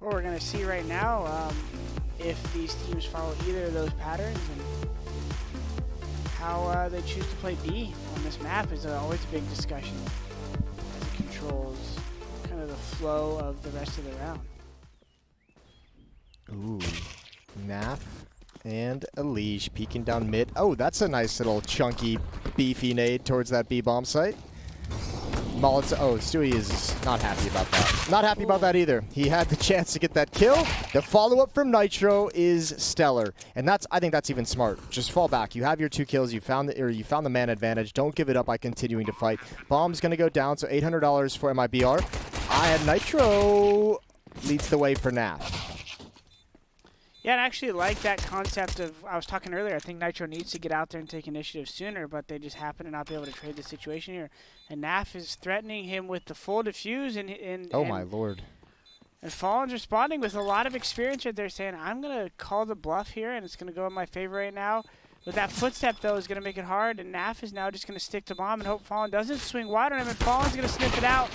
what we're going to see right now, if these teams follow either of those patterns and how they choose to play B on this map is always a big discussion as it controls kind of the flow of the rest of the round. Ooh, Naf and Elige peeking down mid. Oh, that's a nice little chunky, beefy nade towards that B bomb site. Molotov. Oh, Stewie is not happy about that. Not happy about that either. He had the chance to get that kill. The follow-up from Nitro is stellar, and I think that's even smart. Just fall back. You have your 2 kills. You found the man advantage. Don't give it up by continuing to fight. Bomb's gonna go down, so $800 for MIBR. Nitro leads the way for Naf. Yeah, and I actually like that concept of, I was talking earlier, I think Nitro needs to get out there and take initiative sooner, but they just happen to not be able to trade the situation here. And Naf is threatening him with the full defuse, and oh my lord. And Fallen's responding with a lot of experience right there, saying, I'm going to call the bluff here, and it's going to go in my favor right now. But that footstep, though, is going to make it hard, and Naf is now just going to stick to bomb and hope Fallen doesn't swing wide on him, and Fallen's going to sniff it out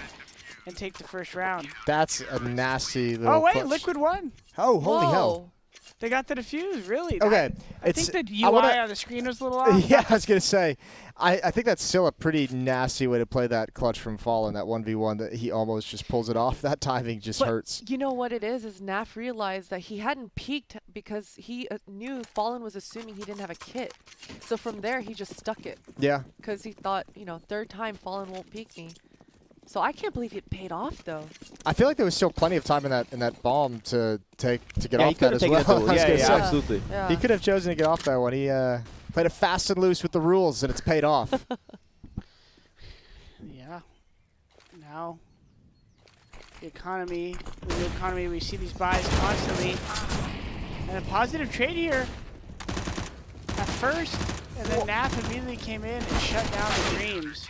and take the first round. That's a nasty little Oh, wait, clutch. Liquid won. Oh, holy hell. They got the defuse, really. Okay. I think the UI on the screen was a little off. Yeah, I was going to say, I think that's still a pretty nasty way to play that clutch from Fallen, that 1v1 that he almost just pulls it off. That timing just hurts. You know what it is Naf realized that he hadn't peeked because he knew Fallen was assuming he didn't have a kit. So from there, he just stuck it. Yeah. Because he thought, you know, third time Fallen won't peek me. So I can't believe it paid off, though. I feel like there was still plenty of time in that bomb to get off that as well. Absolutely. Yeah. He could have chosen to get off that one. He played it fast and loose with the rules, and it's paid off. Yeah. Now, the economy, we see these buys constantly. And a positive trade here at first, and then Naf immediately came in and shut down the dreams.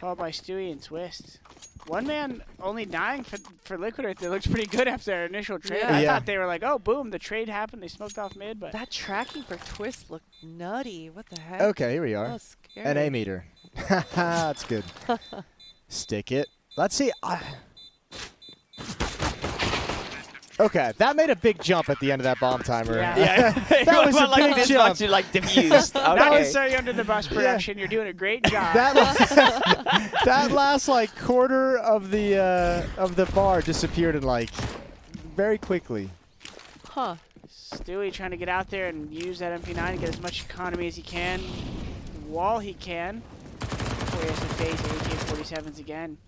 Followed by Stewie and Twist. One man only dying for Liquid right there. Looks pretty good after their initial trade. Yeah. I thought they were like, oh, boom, the trade happened. They smoked off mid, but That tracking for Twist looked nutty. What the heck? Okay, here we are. That was scary. An A meter. That's good. Stick it. Let's see. Okay, that made a big jump at the end of that bomb timer. Yeah. That was a like big jump. like diffused. not Okay. necessarily under the bus production. You're doing a great job. That last like quarter of the bar disappeared in like very quickly. Huh. Stewie trying to get out there and use that MP9 and get as much economy as he can while he can before he has to face AK-47s again.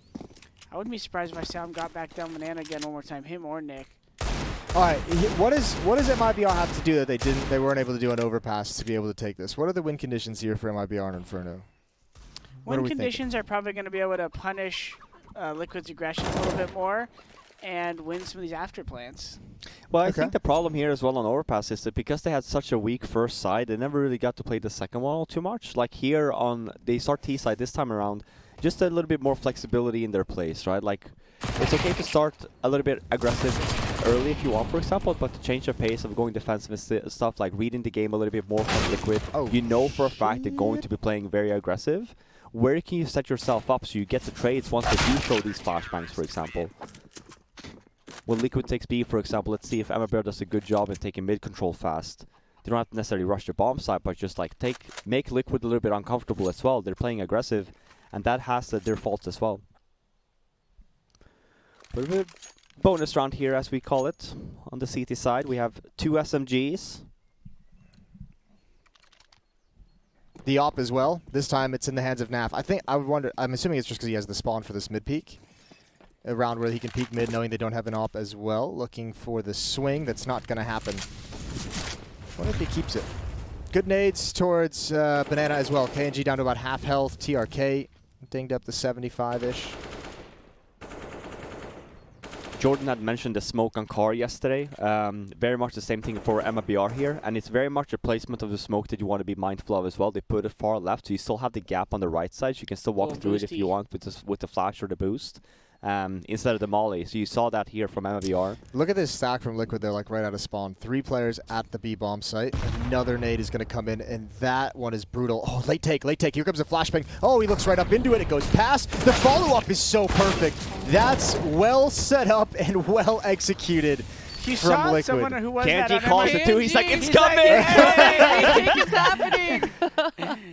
I wouldn't be surprised if I saw him got back down Banana again one more time, him or Nick. All right, what does MIBR have to do that they weren't able to do an overpass to be able to take this? What are the win conditions here for MIBR and Inferno? Win conditions are probably going to be able to punish Liquid's aggression a little bit more and win some of these after plants. Well, I think the problem here as well on overpass is that because they had such a weak first side, they never really got to play the second one all too much. Like here on they start T side this time around, just a little bit more flexibility in their plays, right? Like it's okay to start a little bit aggressive early if you want, for example, but to change the pace of going defensive and stuff, like reading the game a little bit more from Liquid. You know for a fact they're going to be playing very aggressive. Where can you set yourself up so you get the trades once they do show these flashbangs, for example? When Liquid takes B, for example, let's see if MIBR does a good job in taking mid control fast. They don't have to necessarily rush the bomb side, but just like make Liquid a little bit uncomfortable as well. They're playing aggressive, and that has their faults as well. But a bonus round here, as we call it. On the CT side, we have 2 SMGs. The op as well. This time it's in the hands of Naf. I'm assuming it's just because he has the spawn for this mid peak. A round where he can peek mid knowing they don't have an op as well. Looking for the swing. That's not going to happen. What if he keeps it? Good nades towards Banana as well. KNG down to about half health. TRK dinged up to 75-ish. Jordan had mentioned the smoke on car yesterday. Very much the same thing for MIBR here, and it's very much a placement of the smoke that you want to be mindful of as well. They put it far left, so you still have the gap on the right side, so you can still walk through it if you want with the flash or the boost. instead of the molly. So you saw that here from MIBR. Look at this stack from Liquid. They're like right out of spawn. 3 players at the B bomb site. Another nade is going to come in, and that one is brutal. Oh, late take, late take. Here comes a flashbang. Oh, he looks right up into it. It goes past. The follow-up is so perfect. That's well set up and well executed. You from saw Liquid. someone who was Kanji that on calls MIB? it too. He's like, it's He's like, coming! "Hey!" Retake is happening.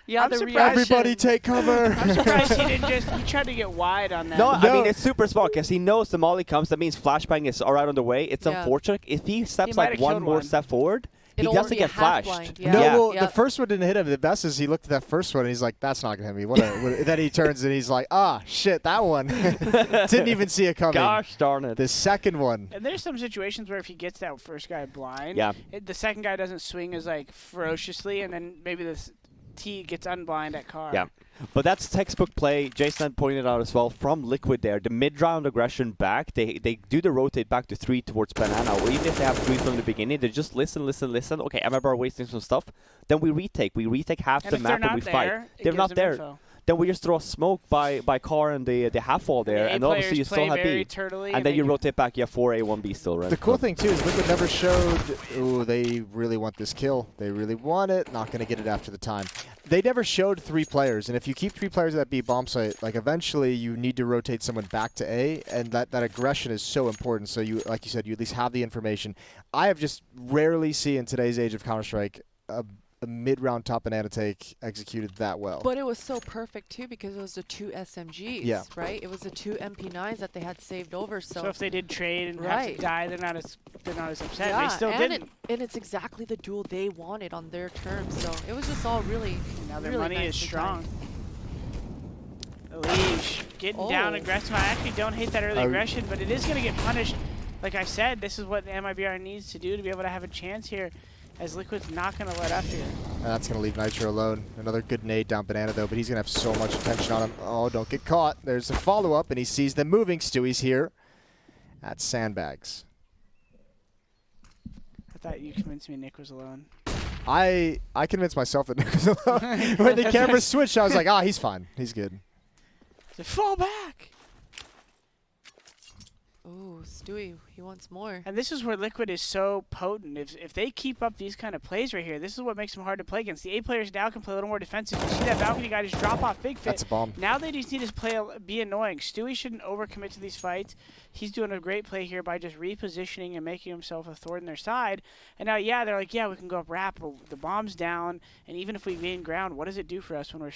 Yeah, I'm the surprised reaction. Everybody take cover. I'm surprised he didn't just, he tried to get wide on that. No, No. I mean, it's super smart because he knows the molly comes. That means flashbang is all right on the way. It's Yeah. unfortunate. If he steps might like have one killed more one. step forward, he It'll doesn't be a get half flashed. blind, No, well, Yeah. the first one didn't hit him. The best is he looked at that first one and he's like, that's not going to hit me. What then he turns and he's like, ah, shit, that one. Didn't even see it coming. Gosh darn it. The second one. And there's some situations where if he gets that first guy blind, Yeah. the second guy doesn't swing as like ferociously, and then maybe this T gets unblind at car. Yeah. But that's textbook play. Jason had pointed out as well from Liquid there. The mid-round aggression back, they do the rotate back to 3 towards Banana, or even if they have 3 from the beginning, they just listen. Okay, MIBR wasting some stuff. Then we retake. We retake half And the if they're map and not we there, fight. it They're gives not them there. info. Then we just throw a smoke by car and the half wall there, The and A obviously you players play still have very B. turtly, And then they you can- rotate back, you have 4A, 1B still, right? The cool thing, too, is Liquid never showed, ooh, they really want this kill. They really want it. Not going to get it after the time. They never showed 3 players, and if you keep 3 players at that B bomb site, like eventually you need to rotate someone back to A, and that aggression is so important. So you, like you said, you at least have the information. I have just rarely seen in today's age of Counter-Strike a mid-round top banana take executed that well. But it was so perfect too because it was the 2 SMGs, Yeah. right? It was the 2 MP9s that they had saved over. So So, if they did trade and have Right. to die, they're not as upset. yeah, They still and didn't. and it's exactly the duel they wanted on their terms. So it was just all really, Now their really money is nicely strong. timed. Leash getting down Oh. aggressive. I actually don't hate that early Oh. aggression, but it is going to get punished. Like I said, this is what the MIBR needs to do to be able to have a chance here, as Liquid's not going to let up here. That's going to leave Nitro alone. Another good nade down Banana, though, but he's going to have so much attention on him. Oh, don't get caught. There's a follow-up, and he sees them moving. Stewie's here. That's sandbags. I thought you convinced me Nick was alone. I convinced myself that Nick was alone. When the camera switched, I was like, he's fine. He's good. So fall back. Ooh, Stewie, he wants more. And this is where Liquid is so potent. If they keep up these kind of plays right here, this is what makes them hard to play against. The A players now can play a little more defensive. You see that balcony guy just drop off big fit. That's a bomb. Now they just need to be annoying. Stewie shouldn't overcommit to these fights. He's doing a great play here by just repositioning and making himself a thorn in their side. And now, yeah, they're like, yeah, we can go up wrap, but the bomb's down. And even if we gain ground, what does it do for us when we're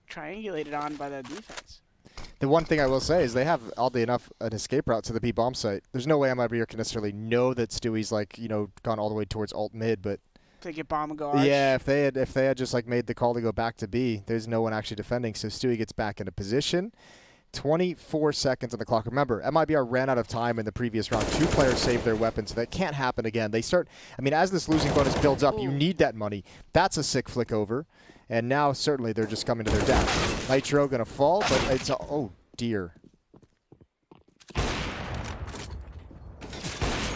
triangulated on by the defense? The one thing I will say is they have, oddly enough, an escape route to the B bomb site. There's no way MIBR can necessarily know that Stewie's like, gone all the way towards alt mid, but If they get bomb and go arch. yeah, if they had just like made the call to go back to B, there's no one actually defending. So Stewie gets back into position. 24 seconds on the clock. Remember, MIBR ran out of time in the previous round. 2 players saved their weapons, so that can't happen again. They start, as this losing bonus builds up, you need that money. That's a sick flick over. And now, certainly, they're just coming to their death. Nitro going to fall, but it's, oh, dear.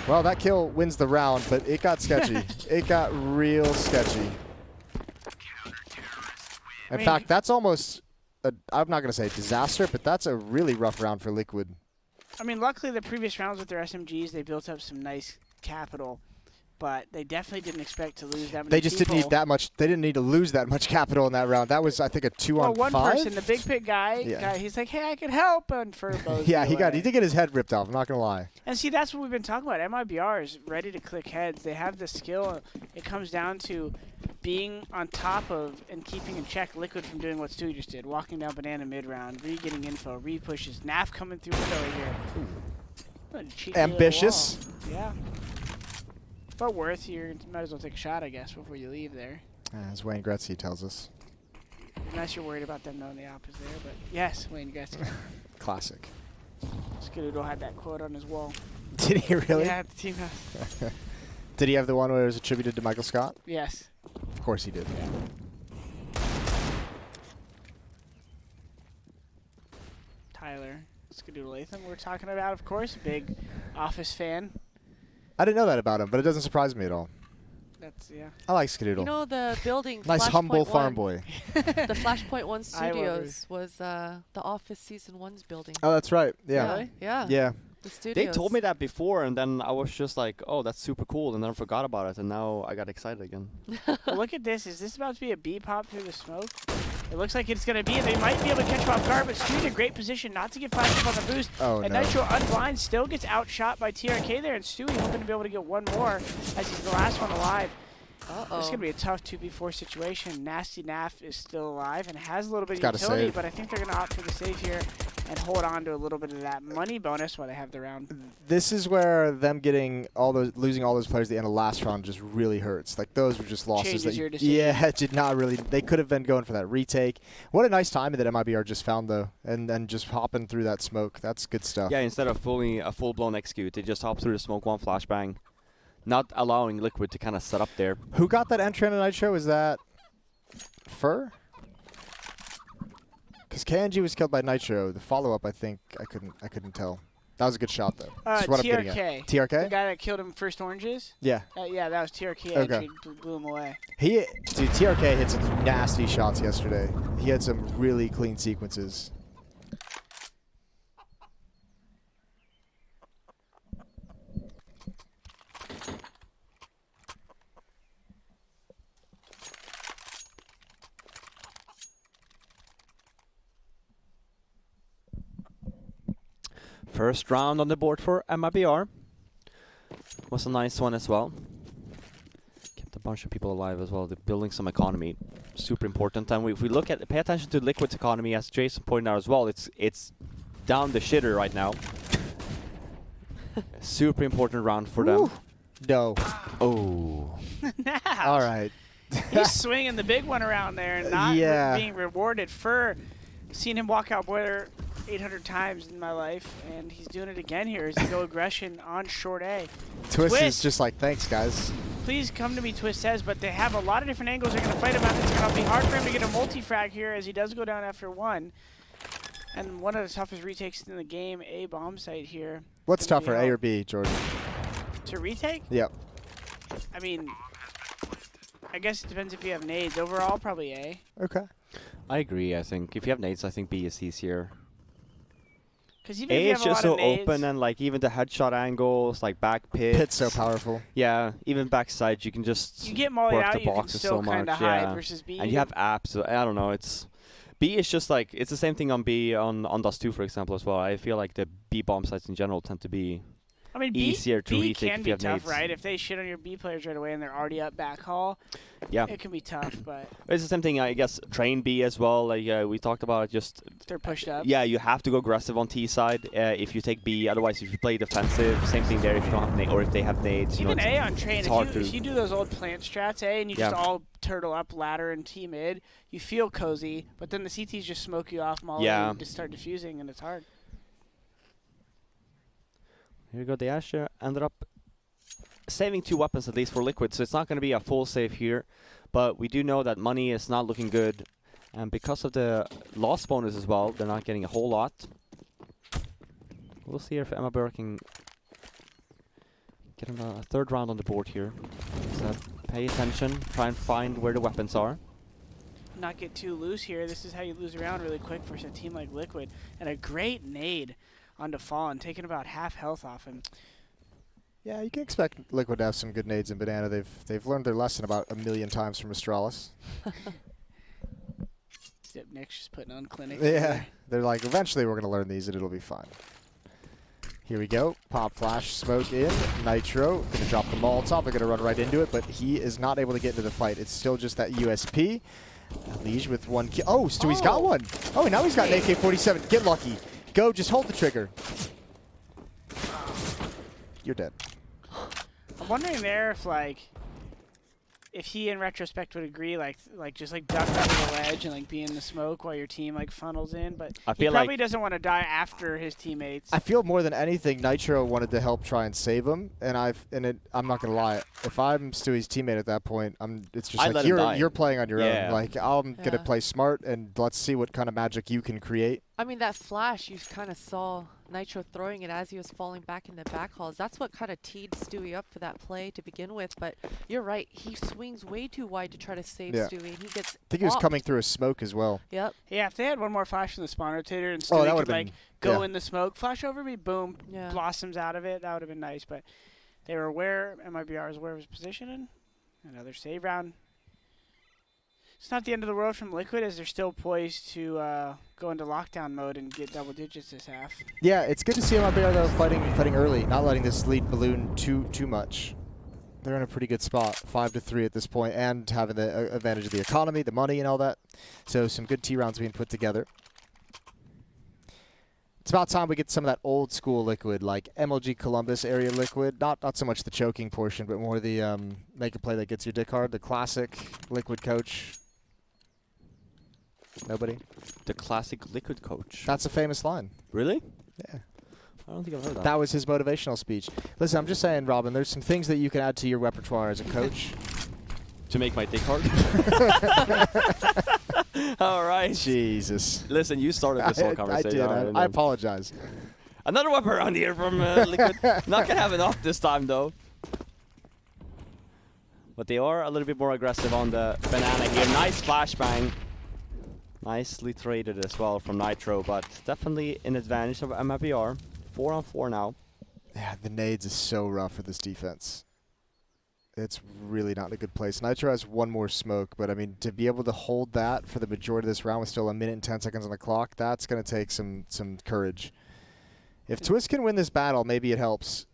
Well, that kill wins the round, but it got sketchy. It got real sketchy. In fact, that's almost, I'm not going to say disaster, but that's a really rough round for Liquid. Luckily the previous rounds with their SMGs, they built up some nice capital, but they definitely didn't expect to lose that many They just didn't need that much. They didn't need to lose that much capital in that round. That was, I think, a 2-on-5. Well, one person, the big pit guy, Yeah. he's like, hey, I can help, and Furbo's Yeah, he away. did get his head ripped off. I'm not going to lie. And see, that's what we've been talking about. MIBR is ready to click heads. They have the skill. It comes down to being on top of and keeping in check Liquid from doing what Stewie just did, walking down banana mid-round, re-getting info, re-pushes. Naf coming through window right here. What a cheeky little Ambitious. wall. Yeah. But worth, you might as well take a shot, I guess, before you leave there. As Wayne Gretzky tells us. Unless you're worried about them knowing the op is there. But yes, Wayne Gretzky. Classic. Skadoodle had that quote on his wall. Did he really? Yeah, the team house. Did he have the one where it was attributed to Michael Scott? Yes. Of course he did. Tyler Skadoodle Latham we're talking about, of course. Big Office fan. I didn't know that about him, but it doesn't surprise me at all. That's yeah. I like Skadoodle. You know the building. Nice, humble Flashpoint farm 1, boy. The Flashpoint 1 I love Studios was The Office Season 1's building. Oh, that's right. Yeah. Really? Yeah. Yeah. The studios. They told me that before, and then I was just like, "Oh, that's super cool," and then I forgot about it, and now I got excited again. Well, look at this. Is this about to be a B pop through the smoke? It looks like it's going to be, and they might be able to catch him off guard, but Stu's in a great position not to get flashed up on the boost. Oh, and no. Nitro unblind still gets outshot by TRK there, and Stewie hoping to be able to get one more as he's the last one alive. Uh-oh. This is going to be a tough 2v4 situation. Nasty Naf is still alive and has a little bit of Gotta utility, save. but I think they're going to opt for the save here and hold on to a little bit of that money bonus while they have the round. This is where them getting losing all those players at the end of last round just really hurts. Like those were just losses Changes that your decision. yeah, it did not really. They could have been going for that retake. What a nice timing that MIBR just found though, and then just hopping through that smoke. That's good stuff. Yeah, instead of a full-blown execute, they just hop through the smoke, one flashbang, not allowing Liquid to kind of set up there. Who got that entry on the Nitro? Is that Fur? Because KNG was killed by Nitro. The follow-up, I think, I couldn't tell. That was a good shot though. That's what I'm getting at. TRK. TRK? The guy that killed him first oranges? Yeah. Yeah, that was TRK. Okay. Actually blew him away. Dude, TRK hit some nasty shots yesterday. He had some really clean sequences. First round on the board for MIBR. Was a nice one as well. Kept a bunch of people alive as well. They're building some economy. Super important. And if we look at, pay attention to Liquid's economy, as Jason pointed out as well, it's down the shitter right now. Super important round for them. No. Oh. All right. He's swinging the big one around there and not Yeah. being rewarded for seeing him walk out Boiler 800 times in my life, and he's doing it again here as he go aggression on short A. Twist is just like, thanks, guys. Please come to me, Twist says, but they have a lot of different angles they're going to fight him out. It's going to be hard for him to get a multi-frag here as he does go down after one. And one of the toughest retakes in the game, A bomb site here. What's Gonna be tougher, out. A or B, Jordan? To retake? Yep. I mean, I guess it depends if you have nades. Overall, probably A. Okay. I agree, I think. If you have nades, I think B is easier. Because even A if you is have a just lot so of nades, open, and like even the headshot angles, like back pits. Pit's so powerful. Yeah, even backside, you can just you get mollied work out, the you can boxes still so kind much. of hide Yeah. versus B. And you have apps. So I don't know. It's B is just like it's the same thing on B on Dust 2, for example, as well. I feel like the B bomb sites in general tend to be I mean, easier to B retake can if be you have tough, nades. right? If they shit on your B players right away and they're already up back hall, Yeah. it can be tough. But It's the same thing, I guess. Train B as well. Like we talked about, just if they're pushed up. yeah, you have to go aggressive on T side if you take B. Otherwise, if you play defensive, same thing there. If you don't have or if they have nades, you Even know, A on train, it's hard if you do those old plant strats, A, and you just Yeah. all turtle up ladder and T mid, you feel cozy, but then the CTs just smoke you off, molly, Yeah. and just start diffusing, and it's hard. Here we go. They actually ended up saving 2 weapons at least for Liquid, so it's not going to be a full save here. But we do know that money is not looking good, and because of the loss bonus as well, they're not getting a whole lot. We'll see if MIBR can get a third round on the board here. So pay attention, try and find where the weapons are. Not get too loose here. This is how you lose around really quick versus a team like Liquid. And a great nade onto Fallen, taking about half health off him. Yeah, you can expect Liquid to have some good nades in Banana. They've learned their lesson about 1,000,000 times from Astralis. Zip Nick's just putting on clinic. Yeah, they're like, eventually we're going to learn these and it'll be fine. Here we go. Pop flash, smoke in. Nitro going to drop the Molotov. They're going to run right into it, but he is not able to get into the fight. It's still just that USP. Liege with 1 kill. Oh, Stewie's got one. Oh, now he's got an AK-47. Get lucky. Go, just hold the trigger. You're dead. I'm wondering there if he in retrospect would agree, just duck under the ledge and be in the smoke while your team funnels in, but I he feel probably like doesn't want to die after his teammates. I feel more than anything, Nitro wanted to help try and save him, and I'm not gonna lie. If I'm Stewie's teammate at that point, it's just I'd like let him die. you're playing on your Yeah. own. Like I'm gonna Yeah. play smart, and let's see what kind of magic you can create. I mean, that flash, you kind of saw Nitro throwing it as he was falling back into back halls. That's what kind of teed Stewie up for that play to begin with. But you're right. He swings way too wide to try to save Yeah. Stewie. And he gets I think he was popped. coming through a smoke as well. Yep. Yeah, if they had one more flash in the spawn rotator and Oh, Stewie that could would've like been- go yeah. in the smoke, flash over me, boom, Yeah. blossoms out of it, that would have been nice. But they were aware, MIBR is aware of his position, and another save round. It's not the end of the world from Liquid, as they're still poised to go into lockdown mode and get double digits this half. Yeah, it's good to see MIBR though fighting early, not letting this lead balloon too much. They're in a pretty good spot, 5-3 at this point, and having the advantage of the economy, the money, and all that. So some good T rounds being put together. It's about time we get some of that old school Liquid, like MLG Columbus area Liquid. Not so much the choking portion, but more the make a play that gets your dick hard. The classic Liquid coach. Nobody? The classic Liquid coach. That's a famous line. Really? Yeah. I don't think I've heard that. That was his motivational speech. Listen, I'm just saying, Robin, there's some things that you can add to your repertoire as a coach. To make my dick hard? All right. Jesus. Listen, you started this whole conversation. I did. I apologize. Another weapon around here from Liquid. Not gonna have enough this time, though. But they are a little bit more aggressive on the banana here. Nice flashbang. Nicely traded as well from Nitro, but definitely an advantage of MIBR. 4-on-4 now. Yeah, the nades is so rough for this defense. It's really not in a good place. Nitro has one more smoke, but I mean, to be able to hold that for the majority of this round with still 1 minute and 10 seconds on the clock, that's going to take some courage. If Twist can win this battle, maybe it helps.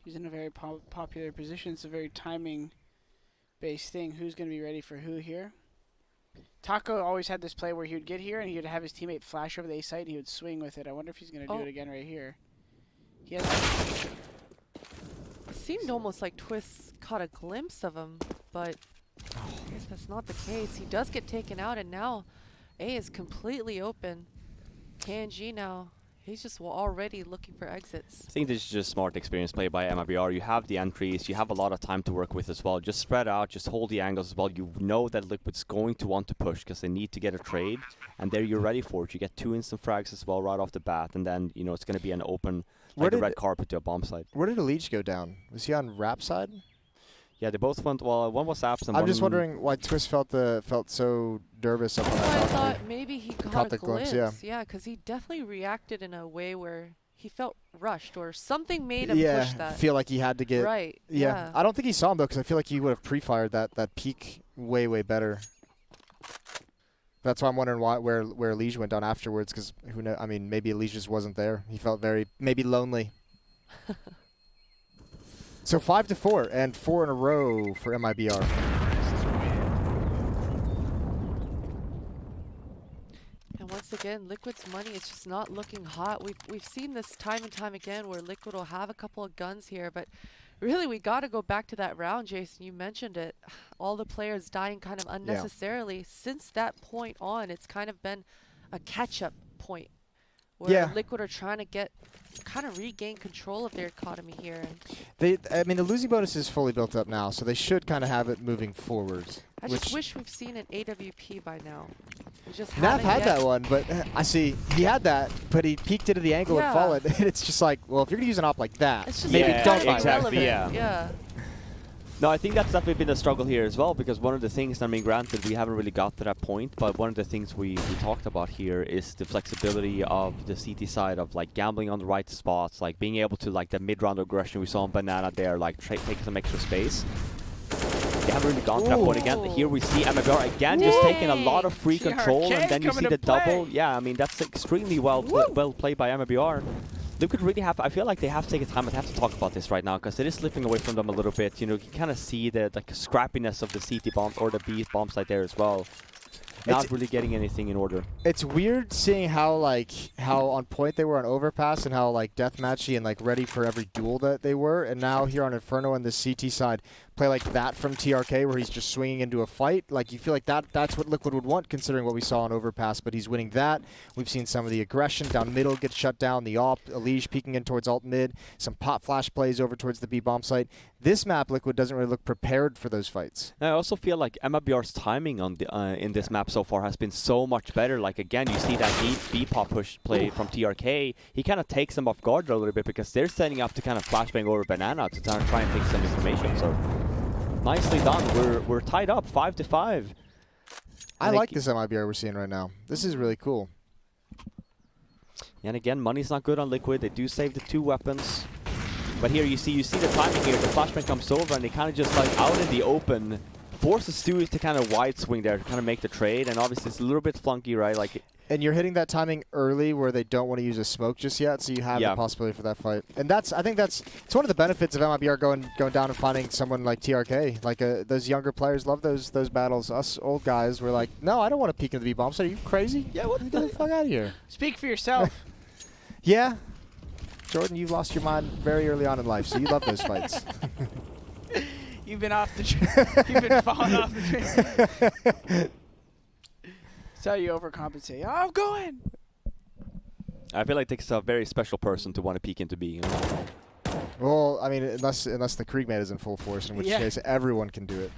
He's in a very popular position. It's a very timing-based thing. Who's going to be ready for who here? Taco always had this play where he would get here and he would have his teammate flash over the A site and he would swing with it. I wonder if he's going to do it again right here. He has. It seemed almost like Twist caught a glimpse of him, but I guess that's not the case. He does get taken out, and now A is completely open. KNG now, he's just already looking for exits. I think this is just smart experience play by MIBR. You have the entries, you have a lot of time to work with as well. Just spread out, just hold the angles as well. You know that Liquid's going to want to push because they need to get a trade, and there you're ready for it. You get 2 instant frags as well right off the bat, and then you know it's going to be an open, like a red carpet to a bomb site. Where did Elige go down? Was he on Rap side? Yeah, they both went. Well, one was absent. I'm just wondering why Twist felt so nervous up on That's why I that thought balcony. maybe he Caught caught the a glimpse, glimpse. yeah. Yeah, because he definitely reacted in a way where he felt rushed or something made him Yeah, push that. feel like he had to get. Right. Yeah. I don't think he saw him though, because I feel like he would have pre-fired that peak way better. That's why I'm wondering where Elige went down afterwards, because who knows? I mean, maybe Elige just wasn't there. He felt maybe lonely. So 5-4 and 4 in a row for MIBR. And once again, Liquid's money is just not looking hot. We've seen this time and time again where Liquid will have a couple of guns here, but really we got to go back to that round, Jason. You mentioned it. All the players dying kind of unnecessarily. Yeah. Since that point on, it's kind of been a catch-up point where Liquid are trying to kind of regain control of their economy here. I mean, the losing bonus is fully built up now, so they should kind of have it moving forward. I just wish we've seen an AWP by now. We just Nav haven't had yet. that one, but I see he had that, but he peeked into the angle and followed. And it's just like, well, if you're going to use an op like that, It's just maybe like don't kind buy of it. exactly, irrelevant. yeah. No, I think that's definitely been a struggle here as well, because one of the things, I mean, granted, we haven't really got to that point, but one of the things we talked about here is the flexibility of the CT side of, like, gambling on the right spots, like, being able to, like, the mid-round aggression we saw on Banana there, like, taking some extra space. They haven't really gone to that point again. Here we see MIBR again just taking a lot of free control, and then you see the double. Yeah, I mean, that's extremely well played by MIBR. Liquid really have, I feel like they have to take a time and have to talk about this right now, because it is slipping away from them a little bit. You know, you can kind of see the scrappiness of the CT bomb or the B bomb site there as well. Not really getting anything in order. It's weird seeing how on point they were on Overpass and how like deathmatchy and like ready for every duel that they were, and now here on Inferno on the CT side play like that from TRK where he's just swinging into a fight. Like you feel like that's what Liquid would want considering what we saw on Overpass, but he's winning that. We've seen some of the aggression down middle get shut down, the op, Elige peeking in towards alt mid, some pop flash plays over towards the B bomb site. This map, Liquid doesn't really look prepared for those fights. I also feel like MIBR's timing on the in this map matchup so far has been so much better. Like again, you see that B pop push play from TRK. He kind of takes them off guard a little bit because they're setting up to kind of flashbang over Banana to try and take some information. So nicely done. We're tied up 5-5. I like this MIBR we're seeing right now. This is really cool. And again, money's not good on Liquid. They do save the 2 weapons. But here you see the timing here. The flashbang comes over and they kind of just like out in the open forces Stewie to kind of wide swing there to kind of make the trade. And obviously it's a little bit flunky, right? Like, and you're hitting that timing early where they don't want to use a smoke just yet, so you have the possibility for that fight. And I think it's one of the benefits of MIBR going down and finding someone like TRK. Like those younger players love those battles. Us old guys were like, no, I don't want to peek into the B-bomb. So are you crazy? Yeah, what? Get the fuck out of here. Speak for yourself. Yeah. Jordan, you've lost your mind very early on in life, so you love those fights. You've been off the train. You've been falling off the train. So you overcompensate. Oh, I'm going. I feel like it takes a very special person to want to peek into B. You know? Well, I mean, unless the Kriegmate is in full force, in which case everyone can do it.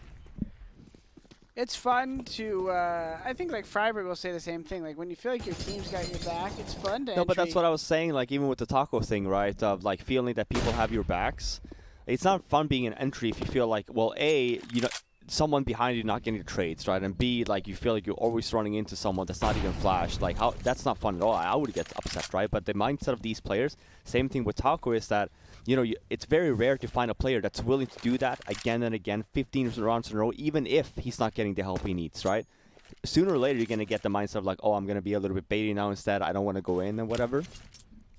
It's fun to, I think like Freiburg will say the same thing. Like when you feel like your team's got your back, it's fun to No, but that's what I was saying, like even with the taco thing, right? Of like feeling that people have your backs. It's not fun being an entry if you feel like, well, A, you know, someone behind you not getting the trades, right? And B, like you feel like you're always running into someone that's not even flashed. Like that's not fun at all. I would get upset, right? But the mindset of these players, same thing with taco, is that, you know, it's very rare to find a player that's willing to do that again and again, 15 rounds in a row, even if he's not getting the help he needs, right? Sooner or later, you're going to get the mindset of like, oh, I'm going to be a little bit baity now instead. I don't want to go in and whatever.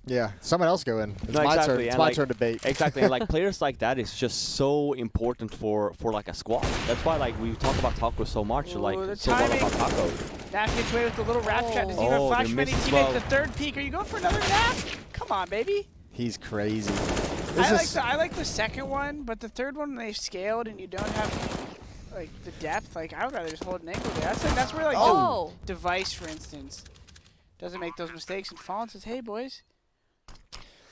Yeah, someone else go in. It's no, my exactly. turn. It's and my like, turn to bait. Exactly. And like players like that is just so important for like a squad. That's why like we talk about Taco so much. Like so well about Taco. Nap gets away with the little wrap shot. Does he have a flash many teammates? The third peak. Are you going for another nap? Come on, baby. He's crazy. I like the second one, but the third one they've scaled and you don't have like the depth. Like I would rather just hold an angle there. That's where like the device, for instance, doesn't make those mistakes and Fallen says, "Hey boys."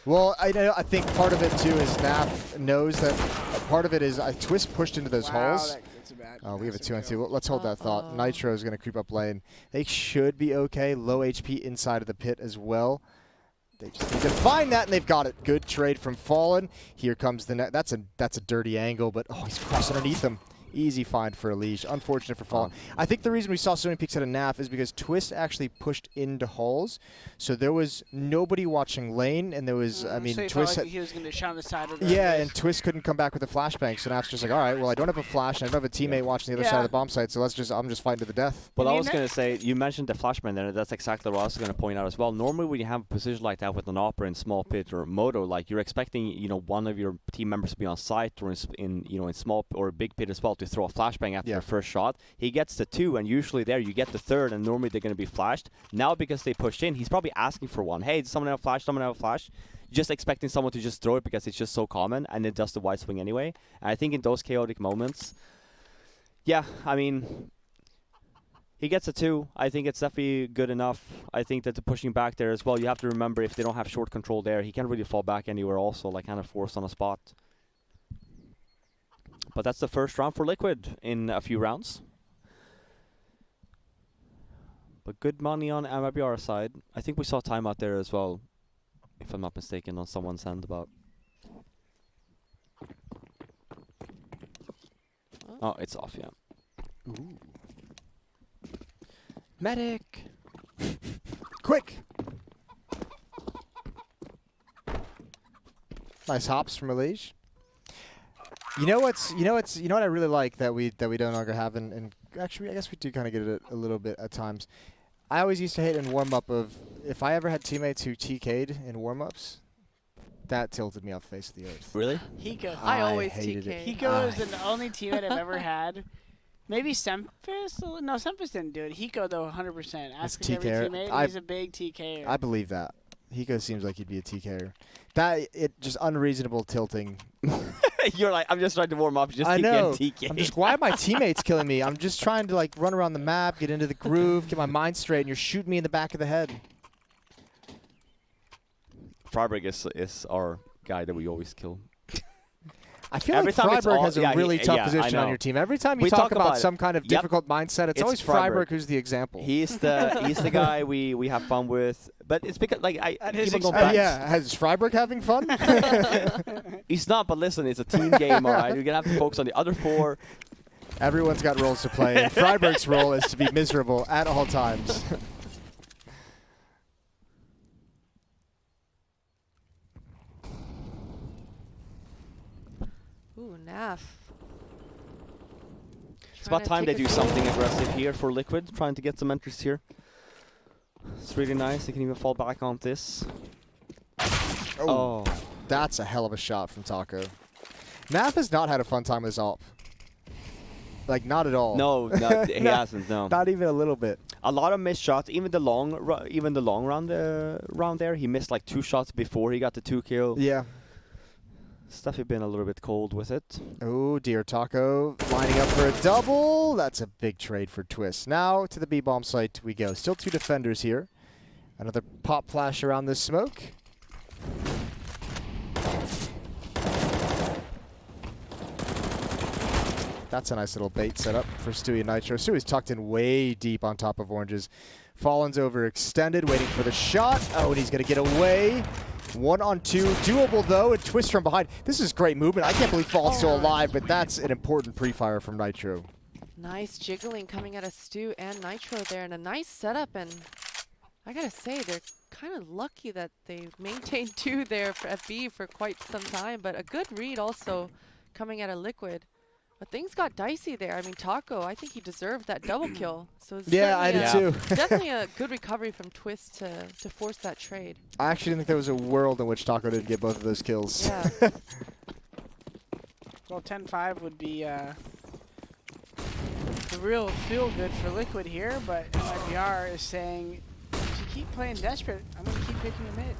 Well, I think part of it too is Naf knows that part of it is Twist pushed into those holes. Oh, we have a 2-on-2. Well, let's hold that thought. Nitro is going to creep up lane. They should be okay. Low HP inside of the pit as well. They just need to find that, and they've got it. Good trade from Fallen. Here comes the net. That's a dirty angle, but oh, he's crossing underneath them. Easy find for Elige. Unfortunate for Fallen. I think the reason we saw so many peeks out of Naf is because Twist actually pushed into holes, so there was nobody watching lane, and there was, I mean, so Twist like he was going to shot on the side of the and Twist couldn't come back with a flashbang, so Naf's just like, all right, well, I don't have a flash, and I don't have a teammate watching the other side of the bomb site, so I'm just fighting to the death. Well, I was going to say, you mentioned the flashbang there, that's exactly what I was going to point out as well. Normally, when you have a position like that with an Opera in small pit or Moto, like you're expecting, you know, one of your team members to be on site or in small or big pit as well to throw a flashbang after the first shot. He gets the 2, and usually there you get the 3rd, and normally they're going to be flashed. Now, because they pushed in, he's probably asking for one. Hey, does someone have a flash? Someone have a flash? Just expecting someone to just throw it because it's just so common, and it does the wide swing anyway. And I think in those chaotic moments, yeah, I mean, he gets a 2. I think it's definitely good enough. I think that the pushing back there as well, you have to remember if they don't have short control there, he can't really fall back anywhere also, like kind of forced on a spot. But that's the first round for Liquid in a few rounds. But good money on MIBR side. I think we saw timeout there as well, if I'm not mistaken, on someone's end about. Oh, it's off, yeah. Ooh. Medic! Quick! Nice hops from Elige. You know what I really like that we no longer have, and actually I guess we do kind of get it a little bit at times. I always used to hate in warm up of if I ever had teammates who TK'd in warm ups, that tilted me off the face of the earth. Really? Hiko. I always hated TK. Hiko is the only teammate I've ever had. Maybe Sempus? No, Sempus didn't do it. Hiko though, 100%. Ask every teammate. He's a big TKer. I believe that. Hiko seems like he'd be a TKer. That just unreasonable tilting. You're like, I'm just trying to warm up. Just I know. TK. I'm just, why are my teammates killing me? I'm just trying to like run around the map, get into the groove, get my mind straight, and you're shooting me in the back of the head. Freiburg is our guy that we always kill. I feel Every like time it's Freiburg all- has a yeah, really he- tough yeah, I position on know. your team. Every time you We talk talk about about it. some kind of Yep. difficult mindset, it's It's always Freiburg. Freiburg who's the example. He's the guy we have fun with. But it's because like I At his even go expense. back. Yeah, has Freiburg having fun? He's not, but listen, it's a team game, all right? You're gonna have to focus on the other 4. Everyone's got roles to play, and Freiburg's role is to be miserable at all times. Ooh, Naf. It's about time they do something aggressive here for Liquid, trying to get some entries here. It's really nice. They can even fall back on this. Oh. That's a hell of a shot from Taco. Naf has not had a fun time with his op. Like, not at all. No, he hasn't. No, Not even a little bit. a lot of missed shots. Even the long round there, he missed like 2 shots before he got the 2 kill. Yeah. Stuffy been a little bit cold with it. Oh, dear. Taco lining up for a double. That's a big trade for Twist. Now to the B-bomb site we go. Still 2 defenders here. Another pop flash around this smoke. That's a nice little bait setup for Stewie and Nitro. Stewie's tucked in way deep on top of Oranges. Fallen's overextended, waiting for the shot. Oh, and he's going to get away. 1 on 2. Doable, though, and Twist from behind. This is great movement. I can't believe Fallen's still alive, but that's an important pre-fire from Nitro. Nice jiggling coming out of Stu and Nitro there, and a nice setup. And I gotta say, they're kind of lucky that they maintained 2 there for FB for quite some time, but a good read also coming out of Liquid. But things got dicey there. I mean, Taco, I think he deserved that double kill. So it's Yeah, I did too. definitely a good recovery from Twist to force that trade. I actually didn't think there was a world in which Taco didn't get both of those kills. Yeah. Well, 10-5 would be the real feel-good for Liquid here, but MIBR is saying, if you keep playing desperate, I'm going to keep picking a mid.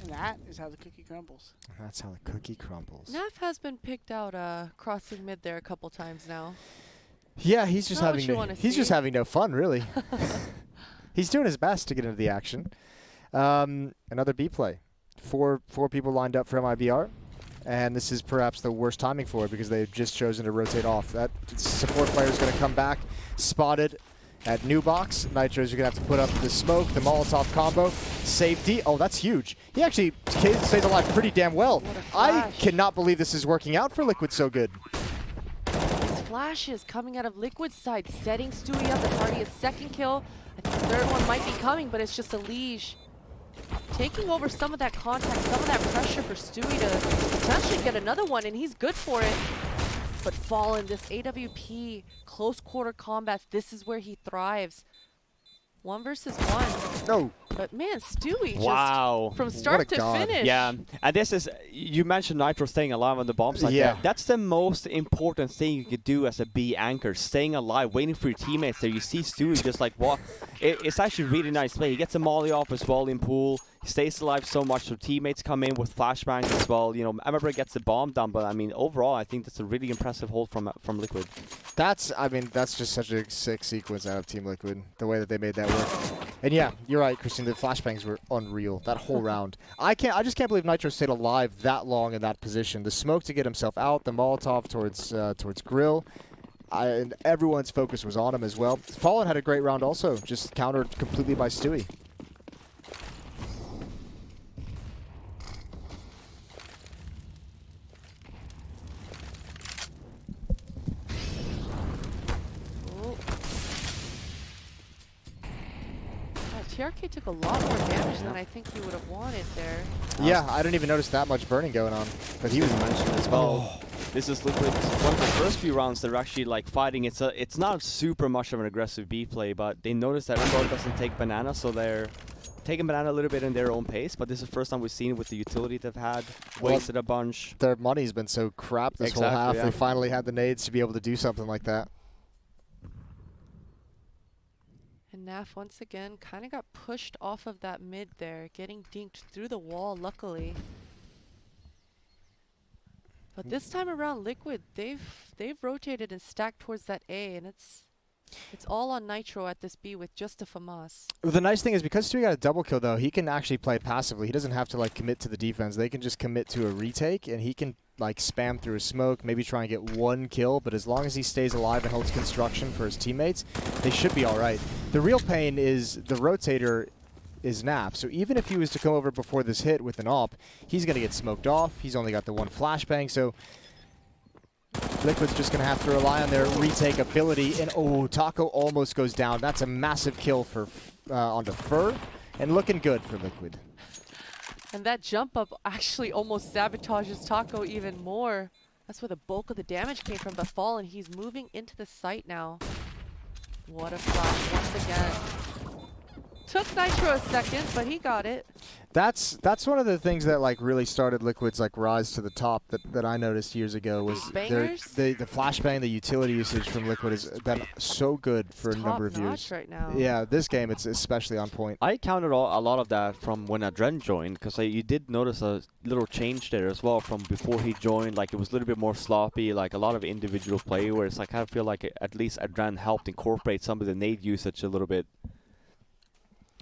And that is how the cookie crumbles. That's how the cookie crumbles. Naf has been picked out crossing mid there a couple times now. Yeah, he's just Not what having you no, wanna he's just see. having no fun, really. He's doing his best to get into the action. Another B play. Four people lined up for MIBR, and this is perhaps the worst timing for it because they've just chosen to rotate off. That support player is going to come back, spotted at new box. Nitro's going to have to put up the smoke, the Molotov combo, safety. Oh, that's huge. He actually stays alive pretty damn well. What a I flash. cannot believe this is working out for Liquid so good. These flashes coming out of Liquid's side, setting Stewie up. That's already his 2nd kill. I think the 3rd one might be coming, but it's just a Liege taking over some of that contact, some of that pressure for Stewie to potentially get another one, and he's good for it. But Fallen, this AWP, close quarter combats, this is where he thrives. 1 versus 1. No. But man, Stewie Wow. just from start to god. finish. Yeah, and this is, you mentioned Nitro staying alive on the bomb site. Yeah. There. That's the most important thing you could do as a B anchor, staying alive, waiting for your teammates there. You see Stewie just like, what? It's actually really nice play. He gets a molly off as well in pool. He stays alive so much, so teammates come in with flashbangs as well. You know, MIBR gets the bomb down, but I mean, overall, I think that's a really impressive hold from Liquid. That's just such a sick sequence out of Team Liquid, the way that they made that work. And yeah, you're right, Christian, the flashbangs were unreal, that whole round. I just can't believe Nitro stayed alive that long in that position. The smoke to get himself out, the Molotov towards Grill, and everyone's focus was on him as well. Fallen had a great round also, just countered completely by Stewie. Oh. Yeah, TRK took a lot more damage than I think he would have wanted there. Yeah, I didn't even notice that much burning going on, but he was Mentioned as well. This is Liquid. One of the first few rounds they're actually like fighting. It's not super much of an aggressive B play, but they noticed that Embro doesn't take banana, so they're taking banana a little bit in their own pace. But this is the first time we've seen it with the utility they've had. Wasted a bunch. Their money's been so crap this whole Exactly, half. yeah. They finally had the nades to be able to do something like that. And Naf once again kind of got pushed off of that mid there, getting dinked through the wall, luckily. But this time around, Liquid, they've rotated and stacked towards that A, and it's all on Nitro at this B with just a FAMAS. The nice thing is because Stewie got a double kill, though, he can actually play passively. He doesn't have to like commit to the defense. They can just commit to a retake, and he can like spam through a smoke, maybe try and get one kill, but as long as he stays alive and holds construction for his teammates, they should be all right. The real pain is the rotator is NAF, so even if he was to come over before this hit with an AWP, he's going to get smoked off. He's only got the one flashbang, so Liquid's just going to have to rely on their retake ability. And oh, Taco almost goes down. That's a massive kill for onto Fur, and looking good for Liquid. And that jump up actually almost sabotages Taco even more. That's where the bulk of the damage came from, but Fallen, he's moving into the site now. What a flash once again. Took Nitro a second, but he got it. That's one of the things that like really started Liquid's like rise to the top that I noticed years ago was the flashbang, the utility usage from Liquid has been so good for a number of years. Right now. Yeah, this game it's especially on point. I counted a lot of that from when Adren joined, because you did notice a little change there as well from before he joined. Like it was a little bit more sloppy, like a lot of individual play, whereas I kind of feel like at least Adren helped incorporate some of the nade usage a little bit.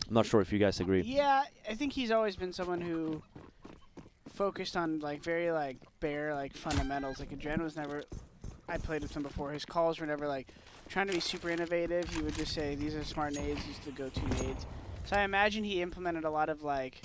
I'm not sure if you guys agree. Yeah, I think he's always been someone who focused on like very like bare like fundamentals. Like Adren was never. I played with him before. His calls were never like trying to be super innovative. He would just say these are smart nades. These are the go-to nades. So I imagine he implemented a lot of like,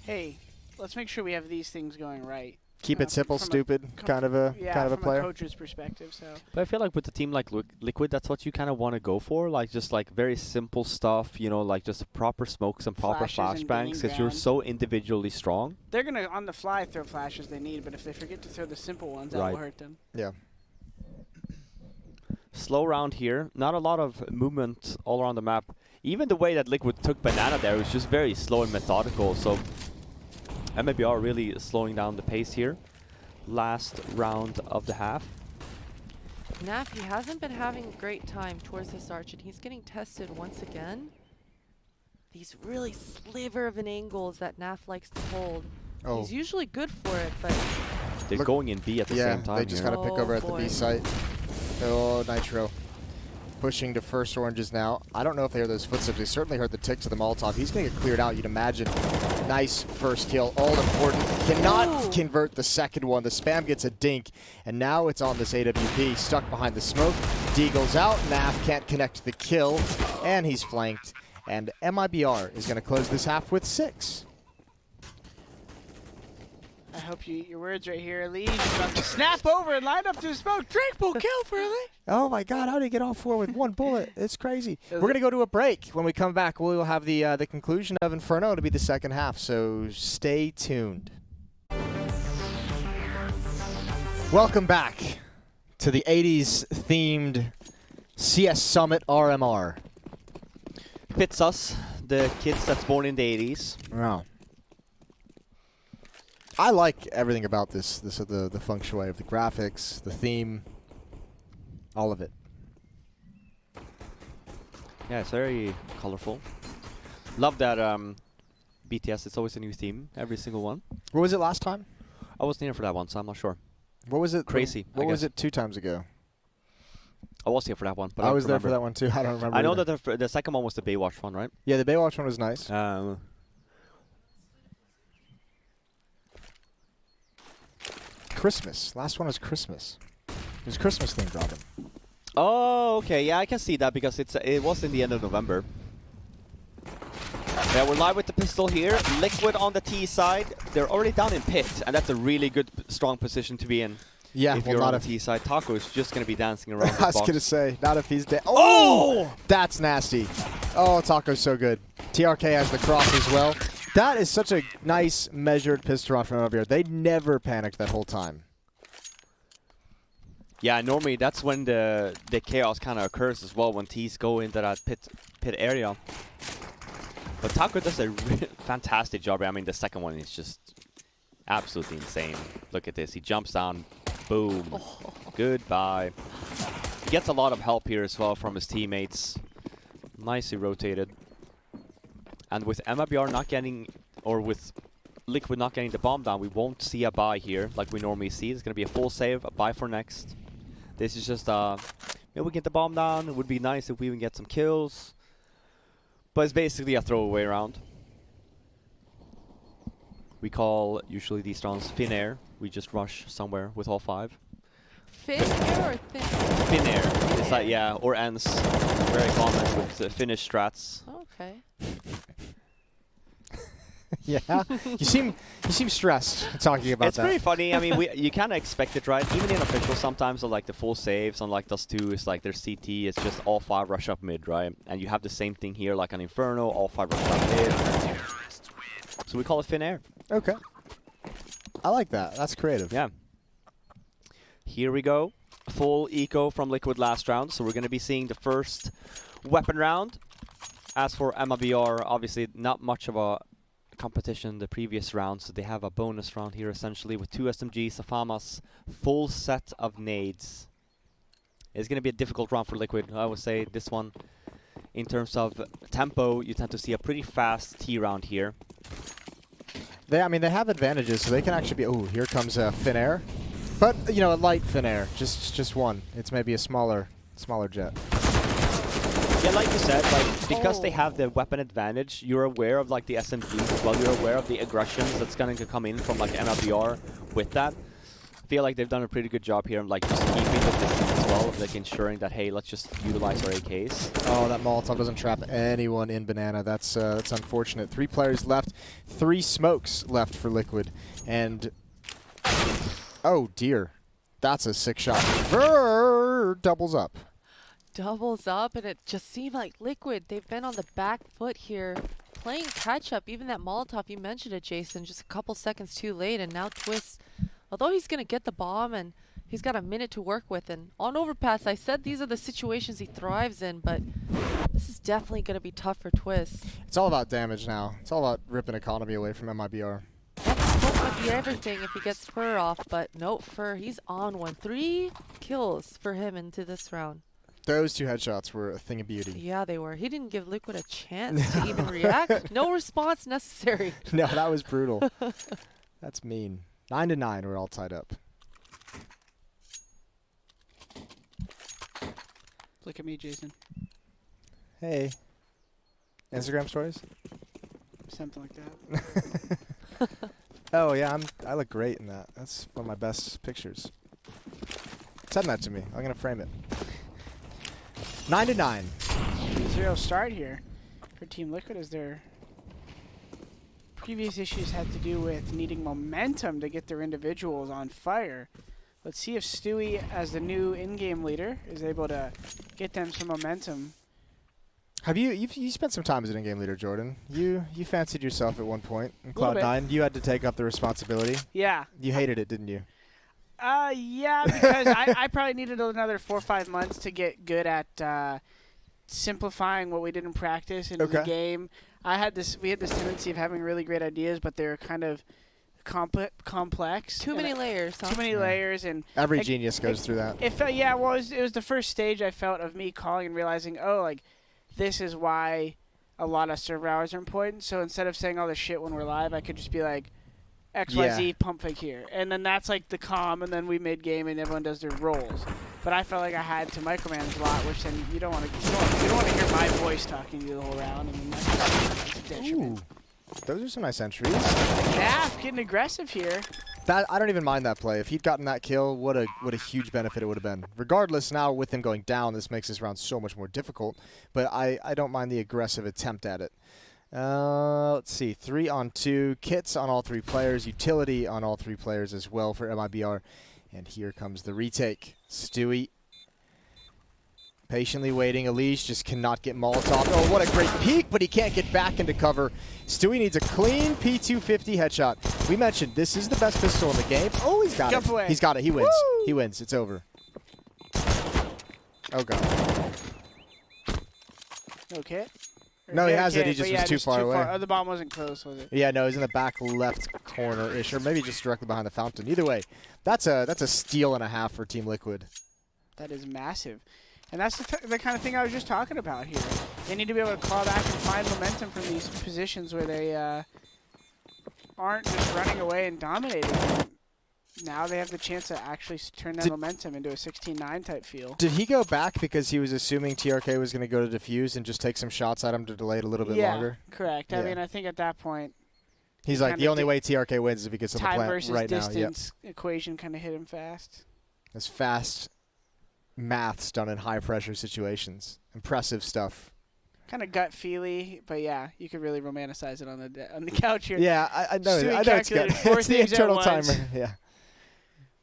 hey, let's make sure we have these things going right. Keep it simple, stupid, kind of a player. From a coach's perspective. So. But I feel like with a team like Liquid, that's what you kind of want to go for, like just like very simple stuff, you know, like just proper smokes and proper flashbangs, because you're so individually strong. They're gonna on the fly throw flashes they need, but if they forget to throw the simple ones, that will hurt them. Yeah. Slow round here, not a lot of movement all around the map. Even the way that Liquid took Banana there was just very slow and methodical. So MIBR really slowing down the pace here. Last round of the half. Naf, he hasn't been having a great time towards this arch, and he's getting tested once again. These really sliver of an angles that Naf likes to hold. Oh. He's usually good for it, but... They're going in B at the same time. Yeah, they just got to pick over at the B site. Oh, Nitro. Pushing to first oranges now. I don't know if they heard those footsteps. They certainly heard the tick to the Molotov. He's going to get cleared out, you'd imagine. Nice first kill, all important. Cannot convert the second one. The spam gets a dink, and now it's on this AWP, stuck behind the smoke. Deagle's out, Naf can't connect the kill, and he's flanked. And MIBR is going to close this half with 6. I hope you eat your words right here. Lee is about to snap over and line up to the smoke. Drake will kill for Lee. Oh my God, how did he get off 4 with 1 bullet? It's crazy. We're going to go to a break. When we come back, we'll have the conclusion of Inferno to be the second half, so stay tuned. Welcome back to the 80s themed CS Summit RMR. Fits us, the kids that's born in the 80s. Wow. I like everything about this the feng shui of the graphics, the theme, all of it. Yeah, it's very colorful. Love that BTS, it's always a new theme, every single one. What was it last time? I wasn't here for that one, so I'm not sure. What was it? Crazy. What was it 2 times ago? I was here for that one, but I was there for that one too. I don't remember. I know that the second one was the Baywatch one, right? Yeah, the Baywatch one was nice. Christmas. Last one was Christmas. It was Christmas themed, Robin. Oh, okay. Yeah, I can see that because it was in the end of November. Yeah, we're live with the pistol here. Liquid on the T side. They're already down in pit, and that's a really good, strong position to be in. Yeah, if you're on the T side. Taco is just going to be dancing around this I was box. going to say, not if he's dead. Oh! That's nasty. Oh, Taco's so good. TRK has the cross as well. That is such a nice, measured pistol round from over here. They never panicked that whole time. Yeah, normally that's when the chaos kind of occurs as well, when T's go into that pit area. But Taco does a fantastic job. I mean, the second one is just absolutely insane. Look at this. He jumps down. Boom. Oh. Goodbye. He gets a lot of help here as well from his teammates. Nicely rotated. And with MIBR not getting, or with Liquid not getting the bomb down, we won't see a buy here like we normally see. It's going to be a full save, a buy for next. This is just, maybe we get the bomb down. It would be nice if we even get some kills. But it's basically a throwaway round. We call usually these rounds thin air. We just rush somewhere with all 5. Fin air or thin? Thin air. It's like, yeah, or ends. Very common with Finnish strats. Okay. Yeah, you seem stressed talking about It's that. pretty funny. I mean, you kind of expect it, right? Even in official, sometimes on like the full saves on like Dust 2, it's like their CT. It's just all 5 rush up mid, right? And you have the same thing here, like on Inferno, all 5 rush up mid. So we call it thin air. Okay, I like that. That's creative. Yeah. Here we go. Full eco from Liquid last round. So we're going to be seeing the first weapon round. As for MIBR, obviously not much of a competition the previous round, so they have a bonus round here essentially with 2 SMGs, a FAMAS, full set of nades. It's going to be a difficult round for Liquid. I would say this one, in terms of tempo, you tend to see a pretty fast T round here. I mean, they have advantages, so they can actually be. Oh, here comes a thin air, but you know, a light thin air, just one. It's maybe a smaller jet. Yeah, like you said, like because they have the weapon advantage, you're aware of like the SMGs as well. You're aware of the aggressions that's going to come in from like MIBR with that. I feel like they've done a pretty good job here, like just keeping the distance as well, like ensuring that hey, let's just utilize our AKs. Oh, that Molotov doesn't trap anyone in Banana. That's unfortunate. 3 players left, 3 smokes left for Liquid, and oh dear, that's a 6-shot. Doubles up. Doubles up, and it just seemed like Liquid. They've been on the back foot here, playing catch up. Even that Molotov, you mentioned it, Jason, just a couple seconds too late, and now Twist, although he's going to get the bomb and he's got a minute to work with. And on overpass, I said these are the situations he thrives in, but this is definitely going to be tough for Twist. It's all about damage now. It's all about ripping economy away from MIBR. That smoke might be everything if he gets Fur off, but no, Fur, he's on one. 3 kills for him into this round. Those 2 headshots were a thing of beauty. Yeah, they were. He didn't give Liquid a chance to even react. No response necessary. No, that was brutal. That's mean. 9-9, we're all tied up. Look at me, Jason. Hey. Instagram stories? Something like that. Oh yeah, I look great in that. That's one of my best pictures. Send that to me. I'm gonna frame it. 9-9. 0 start here for Team Liquid, as their previous issues had to do with needing momentum to get their individuals on fire. Let's see if Stewie, as the new in-game leader, is able to get them some momentum. Have you spent some time as an in-game leader, Jordan? You fancied yourself at one point in Little bit. Cloud9. You had to take up the responsibility. Yeah. You hated it, didn't you? Yeah, because I probably needed another 4 or 5 months to get good at simplifying what we did in practice into the game. We had this tendency of having really great ideas, but they're kind of complex. Too many layers, huh? Too many layers, and Every genius goes through that. it felt, yeah. Well, it was the first stage I felt of me calling and realizing, oh, like this is why a lot of server hours are important. So instead of saying all this shit when we're live, I could just be like, XYZ pump fake here, and then that's like the calm, and then we mid game and everyone does their roles. But I felt like I had to micromanage a lot, which then you don't want to hear my voice talking to you the whole round, and that's a detriment. Ooh, those are some nice entries. Naf getting aggressive here. That I don't even mind that play. If he'd gotten that kill, what a huge benefit it would have been. Regardless, now with him going down, this makes this round so much more difficult. But I don't mind the aggressive attempt at it. Let's see, 3-on-2, kits on all 3 players, utility on all 3 players as well for MIBR. And here comes the retake. Stewie patiently waiting. Elise just cannot get Molotov. Oh, what a great peek, but he can't get back into cover. Stewie needs a clean P250 headshot. We mentioned this is the best pistol in the game. Oh, he's got Jump it. away. He's got it. He wins. Woo! He wins. It's over. Oh, God. No kit? No, he has it. He just was too far away. Oh, the bomb wasn't close, was it? Yeah, no, he's in the back left corner-ish, or maybe just directly behind the fountain. Either way, that's a steal and a half for Team Liquid. That is massive. And that's the kind of thing I was just talking about here. They need to be able to claw back and find momentum from these positions where they aren't just running away and dominating. Now they have the chance to actually turn that momentum into a 16-9 type feel. Did he go back because he was assuming TRK was going to go to defuse and just take some shots at him to delay it a little bit longer? Correct. Yeah. I mean, I think at that point, He's like, the only way TRK wins is if he gets on the time plant versus right now. Yep. distance equation kind of hit him fast. This fast maths done in high pressure situations. Impressive stuff. Kind of gut feely, but yeah, you could really romanticize it on the couch here. Yeah, I know. Stewie I know it's good. calculated 4 It's the things at internal once. timer. Yeah.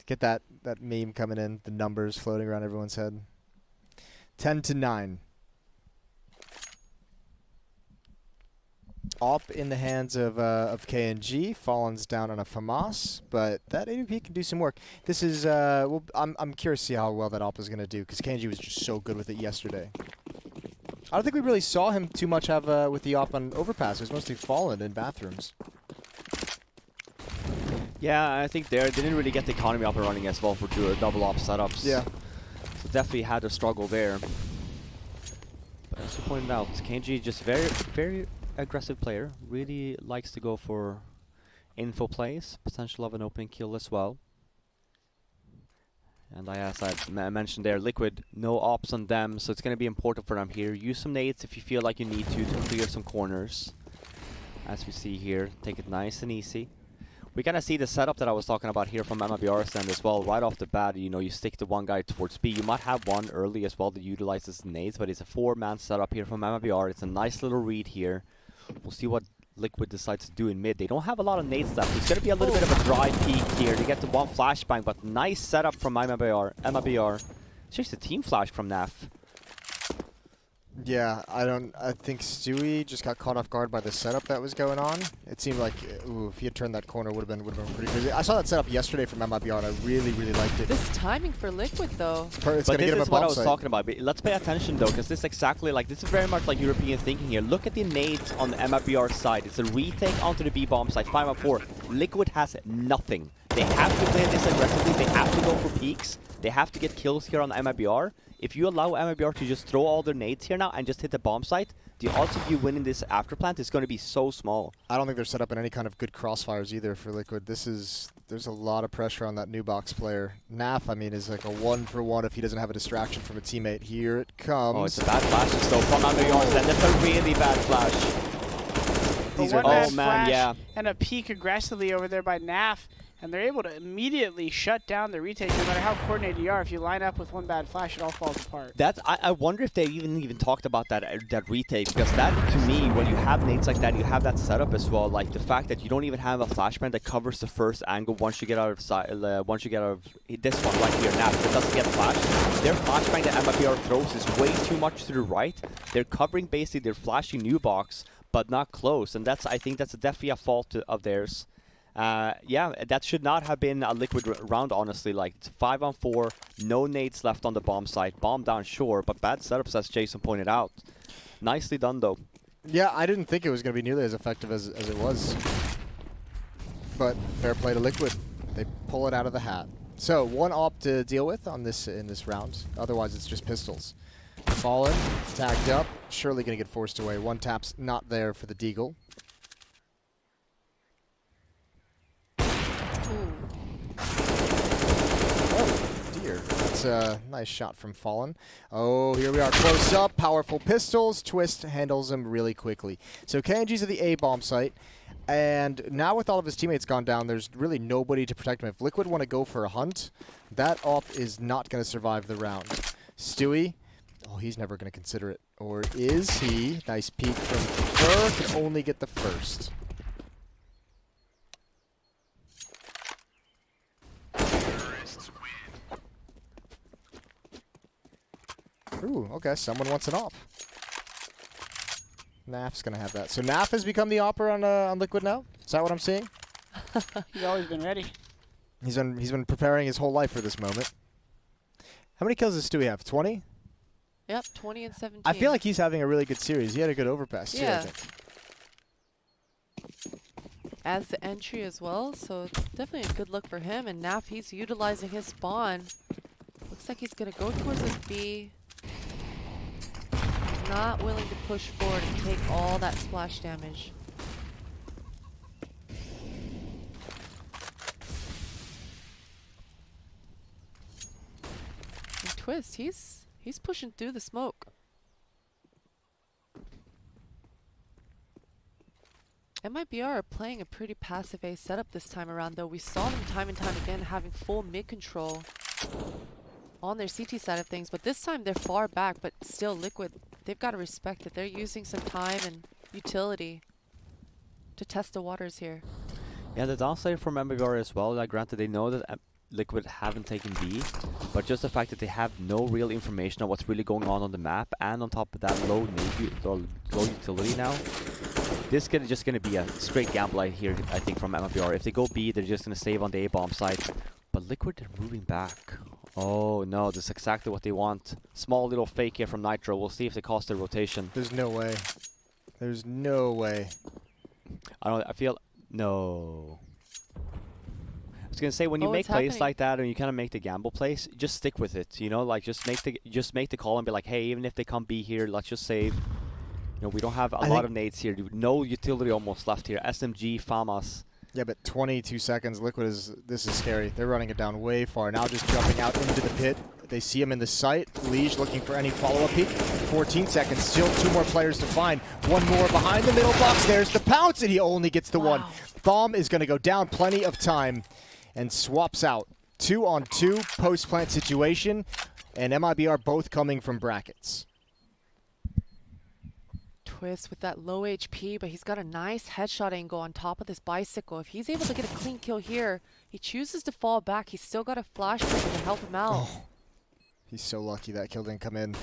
Get that meme coming in. The numbers floating around everyone's head. 10-9. Op in the hands of KNG. Fallen's down on a FAMAS, but that AWP can do some work. This is well, I'm curious to see how well that Op is going to do because KNG was just so good with it yesterday. I don't think we really saw him too much have with the Op on overpass. It was mostly Fallen in bathrooms. Yeah, I think they didn't really get the economy up and running as well for double op setups. Yeah. So definitely had a struggle there. But as you pointed out, KNG just very aggressive player. Really likes to go for info plays, potential of an opening kill as well. And as I mentioned there, Liquid, no ops on them, so it's going to be important for them here. Use some nades if you feel like you need to clear some corners. As we see here, take it nice and easy. We kind of see the setup that I was talking about here from MIBR's end as well. Right off the bat, you know, you stick the one guy towards B. You might have one early as well that utilizes nades, but it's a 4-man setup here from MIBR. It's a nice little read here. We'll see what Liquid decides to do in mid. They don't have a lot of nades left. It's going to be a little bit of a dry peek here to get the one flashbang, but nice setup from MIBR. It's just a team flash from NAF. Yeah, I think Stewie just got caught off guard by the setup that was going on. It seemed like, ooh, if he had turned that corner, would have been pretty crazy. I saw that setup yesterday from MIBR, and I really liked it. This timing for Liquid, though. It's But gonna this get him is a what I bomb was site. talking about. But let's pay attention though, because this is exactly like, this is very much like European thinking here. Look at the nades on the MIBR side. It's a retake onto the B bomb side, 5-on-4. Liquid has nothing. They have to play this aggressively. They have to go for peaks. They have to get kills here on MIBR. If you allow MIBR to just throw all their nades here now and just hit the bomb site, the odds of you winning this after plant is going to be so small. I don't think they're set up in any kind of good crossfires either for Liquid. There's a lot of pressure on that new box player. NAF, I mean, is like a 1-for-1 if he doesn't have a distraction from a teammate. Here it comes. Oh, it's a bad flash though from MIBR, and that's a really bad flash. But are one nice. Oh man, flash yeah. and a peek aggressively over there by NAF, and they're able to immediately shut down the retake. No matter how coordinated you are, if you line up with one bad flash, it all falls apart. That I wonder if they even talked about that retake, because that to me, when you have nades like that, you have that setup as well. Like the fact that you don't even have a flashbang that covers the first angle once you get out of this one right here now, that doesn't get flashed. Their flashbang that MIBR throws is way too much to the right. They're covering basically their flashing new box, but not close, and I think that's definitely a fault of theirs. Yeah, that should not have been a Liquid round, honestly. Like, it's 5-on-4, no nades left on the bomb site. Bomb down, sure, but bad setups, as Jason pointed out. Nicely done, though. Yeah, I didn't think it was going to be nearly as effective as it was. But fair play to Liquid. They pull it out of the hat. So, one op to deal with in this round. Otherwise, it's just pistols. Fallen, tagged up, surely going to get forced away. One tap's not there for the Deagle. That's a nice shot from Fallen. Oh, here we are, close up, powerful pistols. Twist handles him really quickly. So KNG's at the A bomb site, and now with all of his teammates gone down, there's really nobody to protect him. If Liquid want to go for a hunt, that op is not going to survive the round. Stewie, oh, he's never going to consider it. Or is he? Nice peek from Fur, can only get the first. Ooh, okay, someone wants an op. NAF's gonna have that. So NAF has become the opper on Liquid now? Is that what I'm seeing? He's always been ready. He's been preparing his whole life for this moment. How many kills does Stewie have? 20? Yep, 20 and 17. I feel like he's having a really good series. He had a good overpass too, I Yeah. think. As the entry as well, so definitely a good look for him. And NAF, he's utilizing his spawn. Looks like he's going to go towards this B. He's not willing to push forward and take all that splash damage. And Twist, he's pushing through the smoke. MIBR are playing a pretty passive A setup this time around, though. We saw them time and time again having full mid control on their CT side of things, but this time they're far back, but still Liquid, they've got to respect that they're using some time and utility to test the waters here. Yeah, the downside from MIBR as well, like granted they know that Liquid haven't taken B, but just the fact that they have no real information on what's really going on the map, and on top of that low utility now, this is just going to be a straight gamble here, I think, from MIBR. If they go B, they're just going to save on the A-bomb side, but Liquid, they're moving back. Oh no, this is exactly what they want. Small little fake here from Nitro. We'll see if they cost their rotation. There's no way. There's no way. I feel no. I was gonna say, when you Oh, make it's plays happening. like that and you kind of make the gamble plays, just stick with it. You know, like just make the call and be like, hey, even if they come B here, let's just save. You know, we don't have a lot of nades here. No utility almost left here. SMG, FAMAS. Yeah, but 22 seconds. Liquid this is scary. They're running it down way far. Now just jumping out into the pit. They see him in the sight. Liege looking for any follow-up peek. 14 seconds. Still 2 more players to find. One more behind the middle box. There's the pounce, and he only gets the one. Bomb is going to go down. Plenty of time. And swaps out. 2-on-2 post-plant situation. And MIBR both coming from brackets. Twist with that low HP, but he's got a nice headshot angle on top of this bicycle. If he's able to get a clean kill here, he chooses to fall back. He's still got a flashback to help him out. Oh, he's so lucky that kill didn't come in.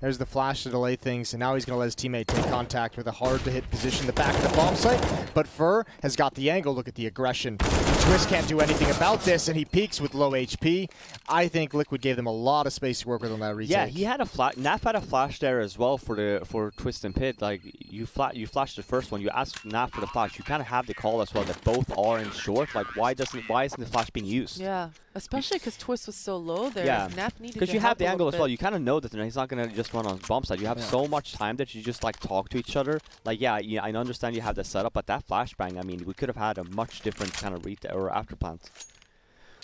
There's the flash to delay things, and now he's going to let his teammate take contact with a hard-to-hit position, the back of the bomb site. But Fur has got the angle. Look at the aggression. Twist can't do anything about this, and he peeks with low HP. I think Liquid gave them a lot of space to work with on that retake. Yeah, he had a flash. Naf had a flash there as well for Twist and Pit. Like you flashed the first one. You asked Naf for the flash. You kind of have the call as well that both are in short. Like why isn't the flash being used? Yeah, especially because Twist was so low there. Yeah, Naf needed because to you have help the a angle little as well. bit. You kind of know that he's not gonna just run on bomb side. You have so much time that you just like talk to each other. Like yeah, I understand you have the setup, but that flashbang, I mean, we could have had a much different kind of or after plant.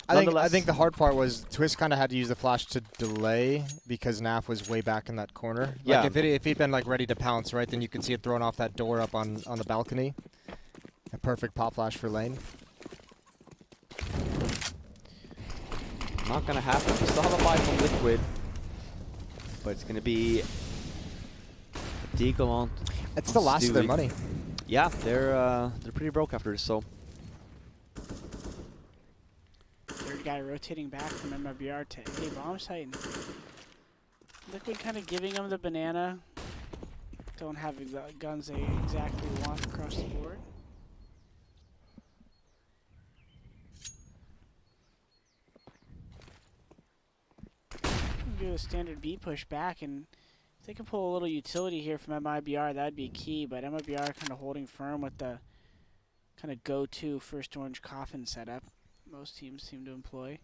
I think the hard part was Twist kind of had to use the flash to delay because Naf was way back in that corner. Yeah. Like if he'd been like ready to pounce, right, then you could see it thrown off that door up on the balcony. A perfect pop flash for lane. Not gonna happen. We still have a buy from Liquid, but it's gonna be a Deagle on. It's the last of their money. Yeah, they're pretty broke after this. So Third guy rotating back from MIBR to A bomb site. And Liquid kind of giving them the banana. Don't have the guns they exactly want across the board. Do a standard B push back, and if they can pull a little utility here from MIBR, that'd be key. But MIBR kind of holding firm with the kind of go-to first orange coffin setup most teams seem to employ.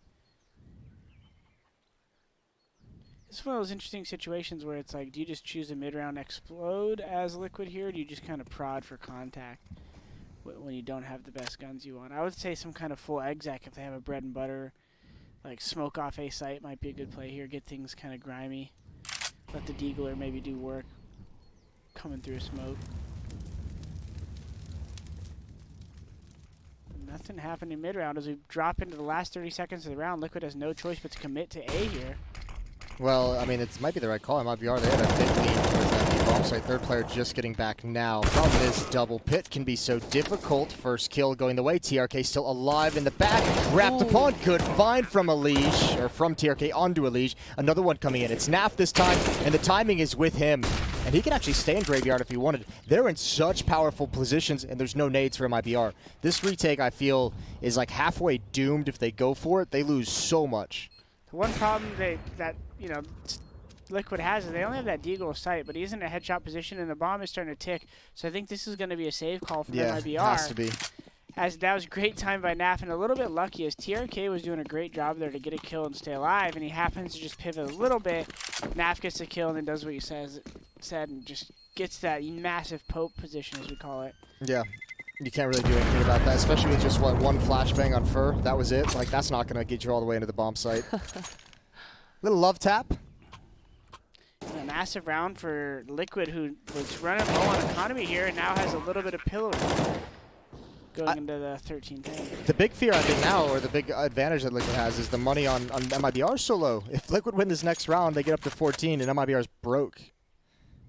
This is one of those interesting situations where it's like, do you just choose a mid-round explode as Liquid here, or do you just kind of prod for contact when you don't have the best guns you want? I would say some kind of full exec if they have a bread and butter. Like smoke off A site might be a good play here. Get things kind of grimy. Let the Deagler maybe do work coming through smoke. Nothing happened in mid-round as we drop into the last 30 seconds of the round. Liquid has no choice but to commit to A here. Well, I mean, it might be the right call. MIBR, they had a big lead towards that B bomb site. Third player just getting back now. Problem is, double pit can be so difficult. First kill going the way. TRK still alive in the back. Wrapped upon. Good find from Elige, or from TRK onto Elige. Another one coming in. It's Naf this time, and the timing is with him. And he can actually stay in Graveyard if he wanted. They're in such powerful positions, and there's no nades for MIBR. This retake, I feel, is like halfway doomed if they go for it. They lose so much. The one problem that Liquid has is they only have that Deagle sight, but he's in a headshot position, and the bomb is starting to tick. So I think this is going to be a save call from MIBR. Yeah, has to be. As that was great time by Naf, and a little bit lucky as TRK was doing a great job there to get a kill and stay alive, and he happens to just pivot a little bit. Naf gets the kill and then does what he said and just gets that massive pope position, as we call it. Yeah. You can't really do anything about that, especially with just, what, one flashbang on Fur. That was it. Like, that's not going to get you all the way into the bomb site. Little love tap. And massive round for Liquid, who was running low on economy here and now has a little bit of pillow going into the 13-10. The big fear, I think, now, or the big advantage that Liquid has, is the money on MIBR so low. If Liquid win this next round, they get up to 14, and MIBR's broke.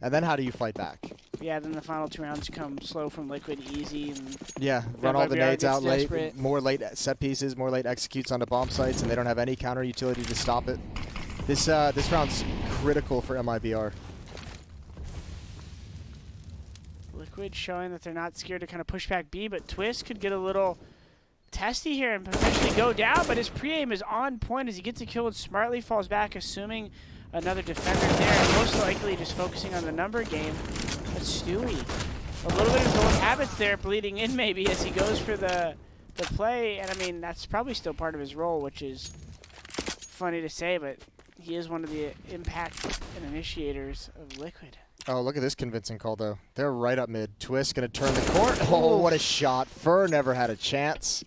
And then how do you fight back? Yeah, then the final 2 rounds come slow from Liquid, easy, and Yeah, run all the MIBR nades gets out late, desperate. more late set pieces, more late executes onto bomb sites, and they don't have any counter utility to stop it. This round's critical for MIBR. Liquid showing that they're not scared to kind of push back B, but Twist could get a little testy here and potentially go down, but his pre-aim is on point as he gets a kill and smartly falls back, assuming another defender there, and most likely just focusing on the number game. But Stewie, a little bit of his old habits there bleeding in maybe as he goes for the play, and I mean, that's probably still part of his role, which is funny to say, but he is one of the impact and initiators of Liquid. Oh, look at this convincing call, though. They're right up mid. Twist going to turn the court. Oh, what a shot. Fur never had a chance.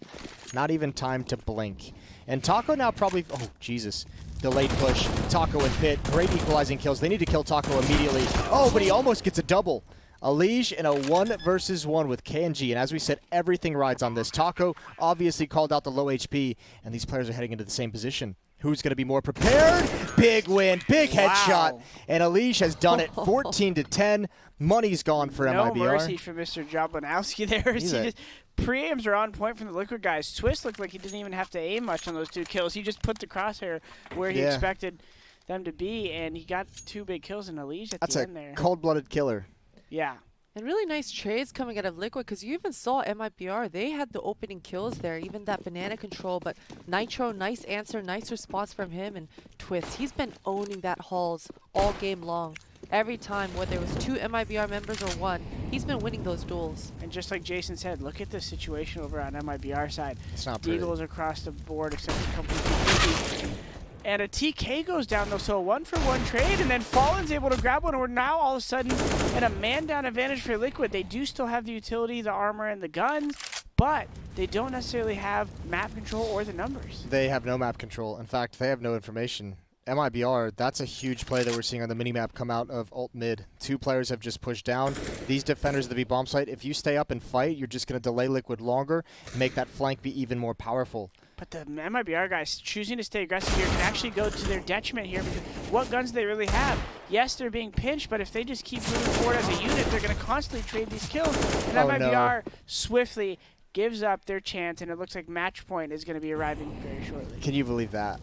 Not even time to blink. And Taco now probably... Oh, Jesus. Delayed push. Taco and Pit. Great equalizing kills. They need to kill Taco immediately. Oh, but he almost gets a double. Alige in a 1 versus 1 with KNG. And as we said, everything rides on this. Taco obviously called out the low HP, and these players are heading into the same position. Who's going to be more prepared? Big win, big headshot, Wow. and Alige has done it. 14-10. Money's gone for No MIBR. mercy for Mr. Jablanowski there. He's He just, pre-aims are on point from the Liquid guys. Twist looked like he didn't even have to aim much on those 2 kills. He just put the crosshair where he expected them to be, and he got 2 big kills in Alige at the end there. That's a cold-blooded killer. Yeah. And really nice trades coming out of Liquid, because you even saw MIBR. They had the opening kills there, even that banana control. But Nitro, nice answer, nice response from him. And Twist, he's been owning that halls all game long. Every time, whether it was 2 MIBR members or 1, he's been winning those duels. And just like Jason said, look at the situation over on MIBR side. It's not pretty. Deagles across the board, except for a couple of and a TK goes down, though, so a 1-for-1 trade, and then Fallen's able to grab one, and we're now all of a sudden at a man-down advantage for Liquid. They do still have the utility, the armor, and the guns, but they don't necessarily have map control or the numbers. They have no map control. In fact, they have no information. MIBR, that's a huge play that we're seeing on the minimap come out of ult mid. 2 players have just pushed down. These defenders of the B bomb site, if you stay up and fight, you're just going to delay Liquid longer, make that flank be even more powerful. But the MIBR guys choosing to stay aggressive here can actually go to their detriment here, because what guns do they really have? Yes, they're being pinched, but if they just keep moving forward as a unit, they're going to constantly trade these kills. And MIBR swiftly gives up their chance, and it looks like match point is going to be arriving very shortly. Can you believe that?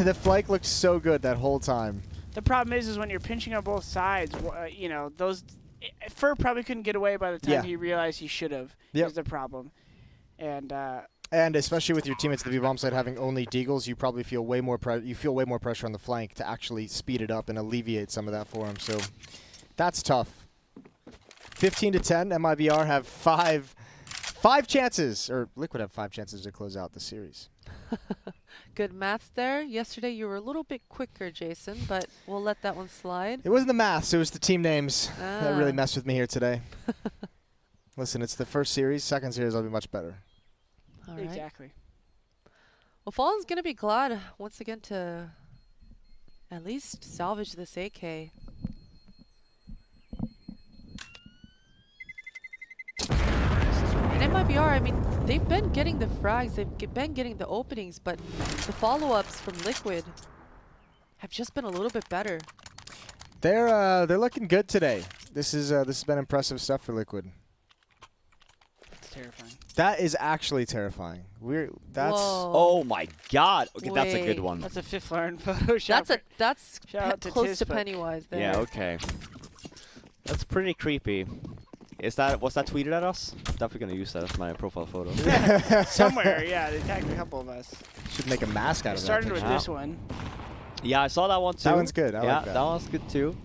The flank looked so good that whole time. The problem is when you're pinching on both sides, you know, those Fur probably couldn't get away by the time he realized he should have. Is the problem. And especially with your teammates at the B bomb site having only Deagles, you probably feel way more pressure on the flank to actually speed it up and alleviate some of that for him. So that's tough. 15-10. MIBR have five chances, or Liquid have 5 chances to close out the series. Good math there. Yesterday you were a little bit quicker, Jason, but we'll let that one slide. It wasn't the maths, it was the team names that really messed with me here today. Listen, it's the first series. Second series will be much better. All right. Exactly. Well, Fallen's going to be glad once again to at least salvage this AK. And MIBR, I mean, they've been getting the frags, they've been getting the openings, but the follow-ups from Liquid have just been a little bit better. They're looking good today. This has been impressive stuff for Liquid. It's terrifying. That is actually terrifying. That's Whoa. Oh my God! Okay, that's a good Wait. one. That's a fifth learn Photoshop. That's Shout out to close to Tiz, but- Pennywise there. Yeah. Okay. That's pretty creepy. Was that tweeted at us? Definitely gonna use that as my profile photo. Somewhere, yeah, they tagged a couple of us. should make a mask out It of that. started with picture. this one. Yeah, I saw that one too. That one's good. I yeah, like that. that one's good too.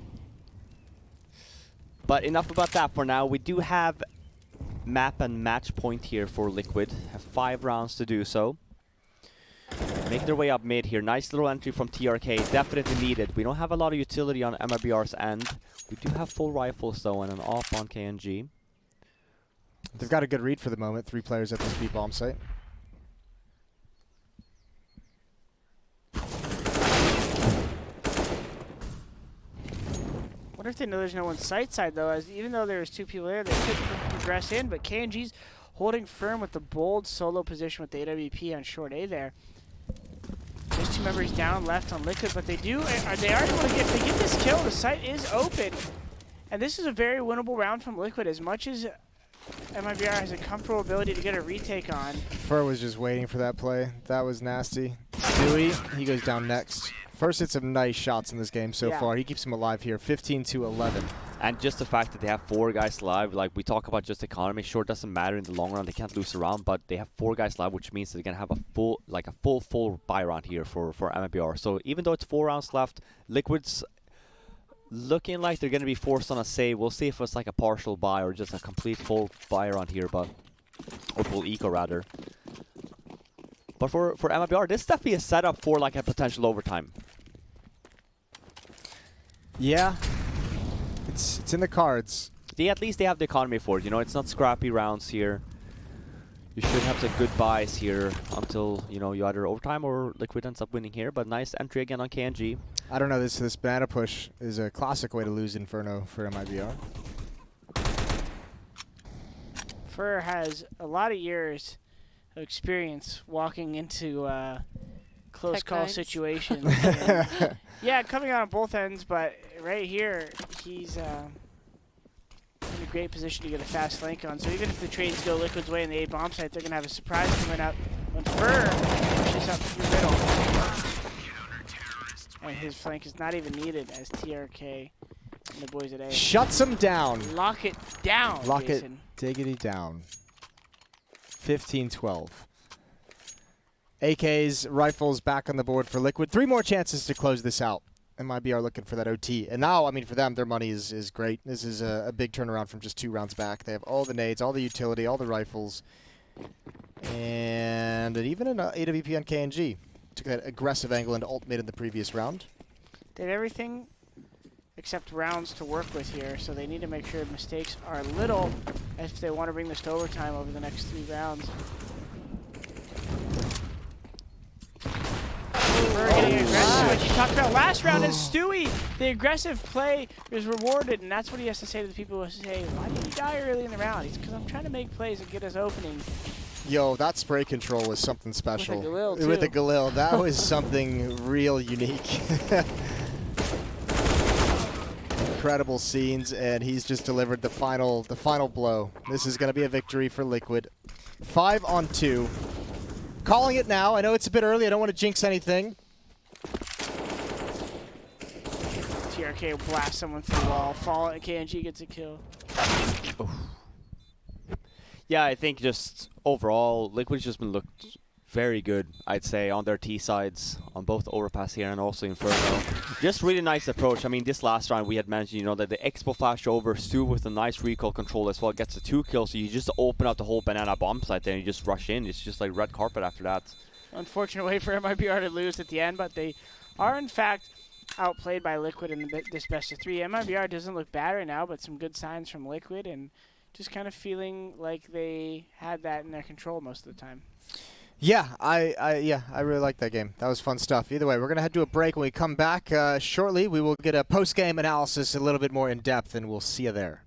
But enough about that for now. We do have map and match point here for Liquid. Have 5 rounds to do so. Making their way up mid here. Nice little entry from TRK. Definitely needed. We don't have a lot of utility on MIBR's end. We do have full rifles though and an AWP on KNG. They've got a good read for the moment. 3 players at this B bomb site. Wonder if they know there's no one side though, as even though there's 2 people there, they could progress in, but KNG's holding firm with the bold solo position with the AWP on short A there. There's 2 members down left on Liquid, but they are able to get, if they get this kill, the site is open. And this is a very winnable round from Liquid, as much as MIBR has a comfortable ability to get a retake on. Fur was just waiting for that play. That was nasty. Dewey, he goes down next. First hit some nice shots in this game so far. He keeps him alive here, 15-11. And just the fact that they have 4 guys live, like we talk about just economy, sure it doesn't matter in the long run, they can't lose a round, but they have 4 guys live, which means they're gonna have a full buy round here for MIBR. So even though it's 4 rounds left, Liquid's looking like they're gonna be forced on a save. We'll see if it's like a partial buy or just a complete full buy round here, but or full eco rather. But for MIBR, this is definitely a setup for like a potential overtime. Yeah, it's in the cards. At least they have the economy for it. You know, it's not scrappy rounds here. You should have some good buys here until, you know, you either overtime or Liquid ends up winning here. But nice entry again on KNG. I don't know, this banana push is a classic way to lose Inferno for MIBR. Fur has a lot of years of experience walking into close call situations. Yeah, coming out on both ends, but right here, he's in a great position to get a fast flank on. So even if the trades go Liquid's way in the A bomb site, they're going to have a surprise coming up when Fur pushes up through the middle. And his flank is not even needed as TRK and the boys at A. Shuts him down. Lock it down, Lock Jason. it diggity down. 15-12. AKs, rifles back on the board for Liquid. 3 more chances to close this out. MIBR looking for that OT. And now, I mean, for them, their money is great. This is a big turnaround from just 2 rounds back. They have all the nades, all the utility, all the rifles. And even an AWP on KNG. Took that aggressive angle into ultimate in the previous round. They have everything except rounds to work with here, so they need to make sure mistakes are little if they want to bring this to overtime over the next 3 rounds. We're getting aggressive, like you talked about last round, and Stewie, the aggressive play is rewarded, and that's what he has to say to the people who say, why did you die early in the round? He's because I'm trying to make plays and get us opening. Yo, that spray control was something special. With a Galil, too. With the Galil, that was something real unique. Incredible scenes, and he's just delivered the final blow. This is going to be a victory for Liquid. 5-on-2. Calling it now. I know it's a bit early. I don't want to jinx anything. TRK will blast someone through the wall. Fall, and KNG gets a kill. Oof. Yeah, I think just overall, Liquid's just been looked very good, I'd say, on their T sides, on both Overpass here and also Inferno. Just really nice approach. I mean, this last round we had mentioned, you know, that the Expo flash over, Stu with a nice recoil control as well, gets the 2 kills, so you just open up the whole banana bomb site there and you just rush in. It's just like red carpet after that. Unfortunate way for MIBR to lose at the end, but they are in fact outplayed by Liquid in this best of 3. MIBR doesn't look bad right now, but some good signs from Liquid, and just kind of feeling like they had that in their control most of the time. Yeah, I really like that game. That was fun stuff. Either way, we're going to head to a break. When we come back shortly, we will get a post-game analysis a little bit more in depth, and we'll see you there.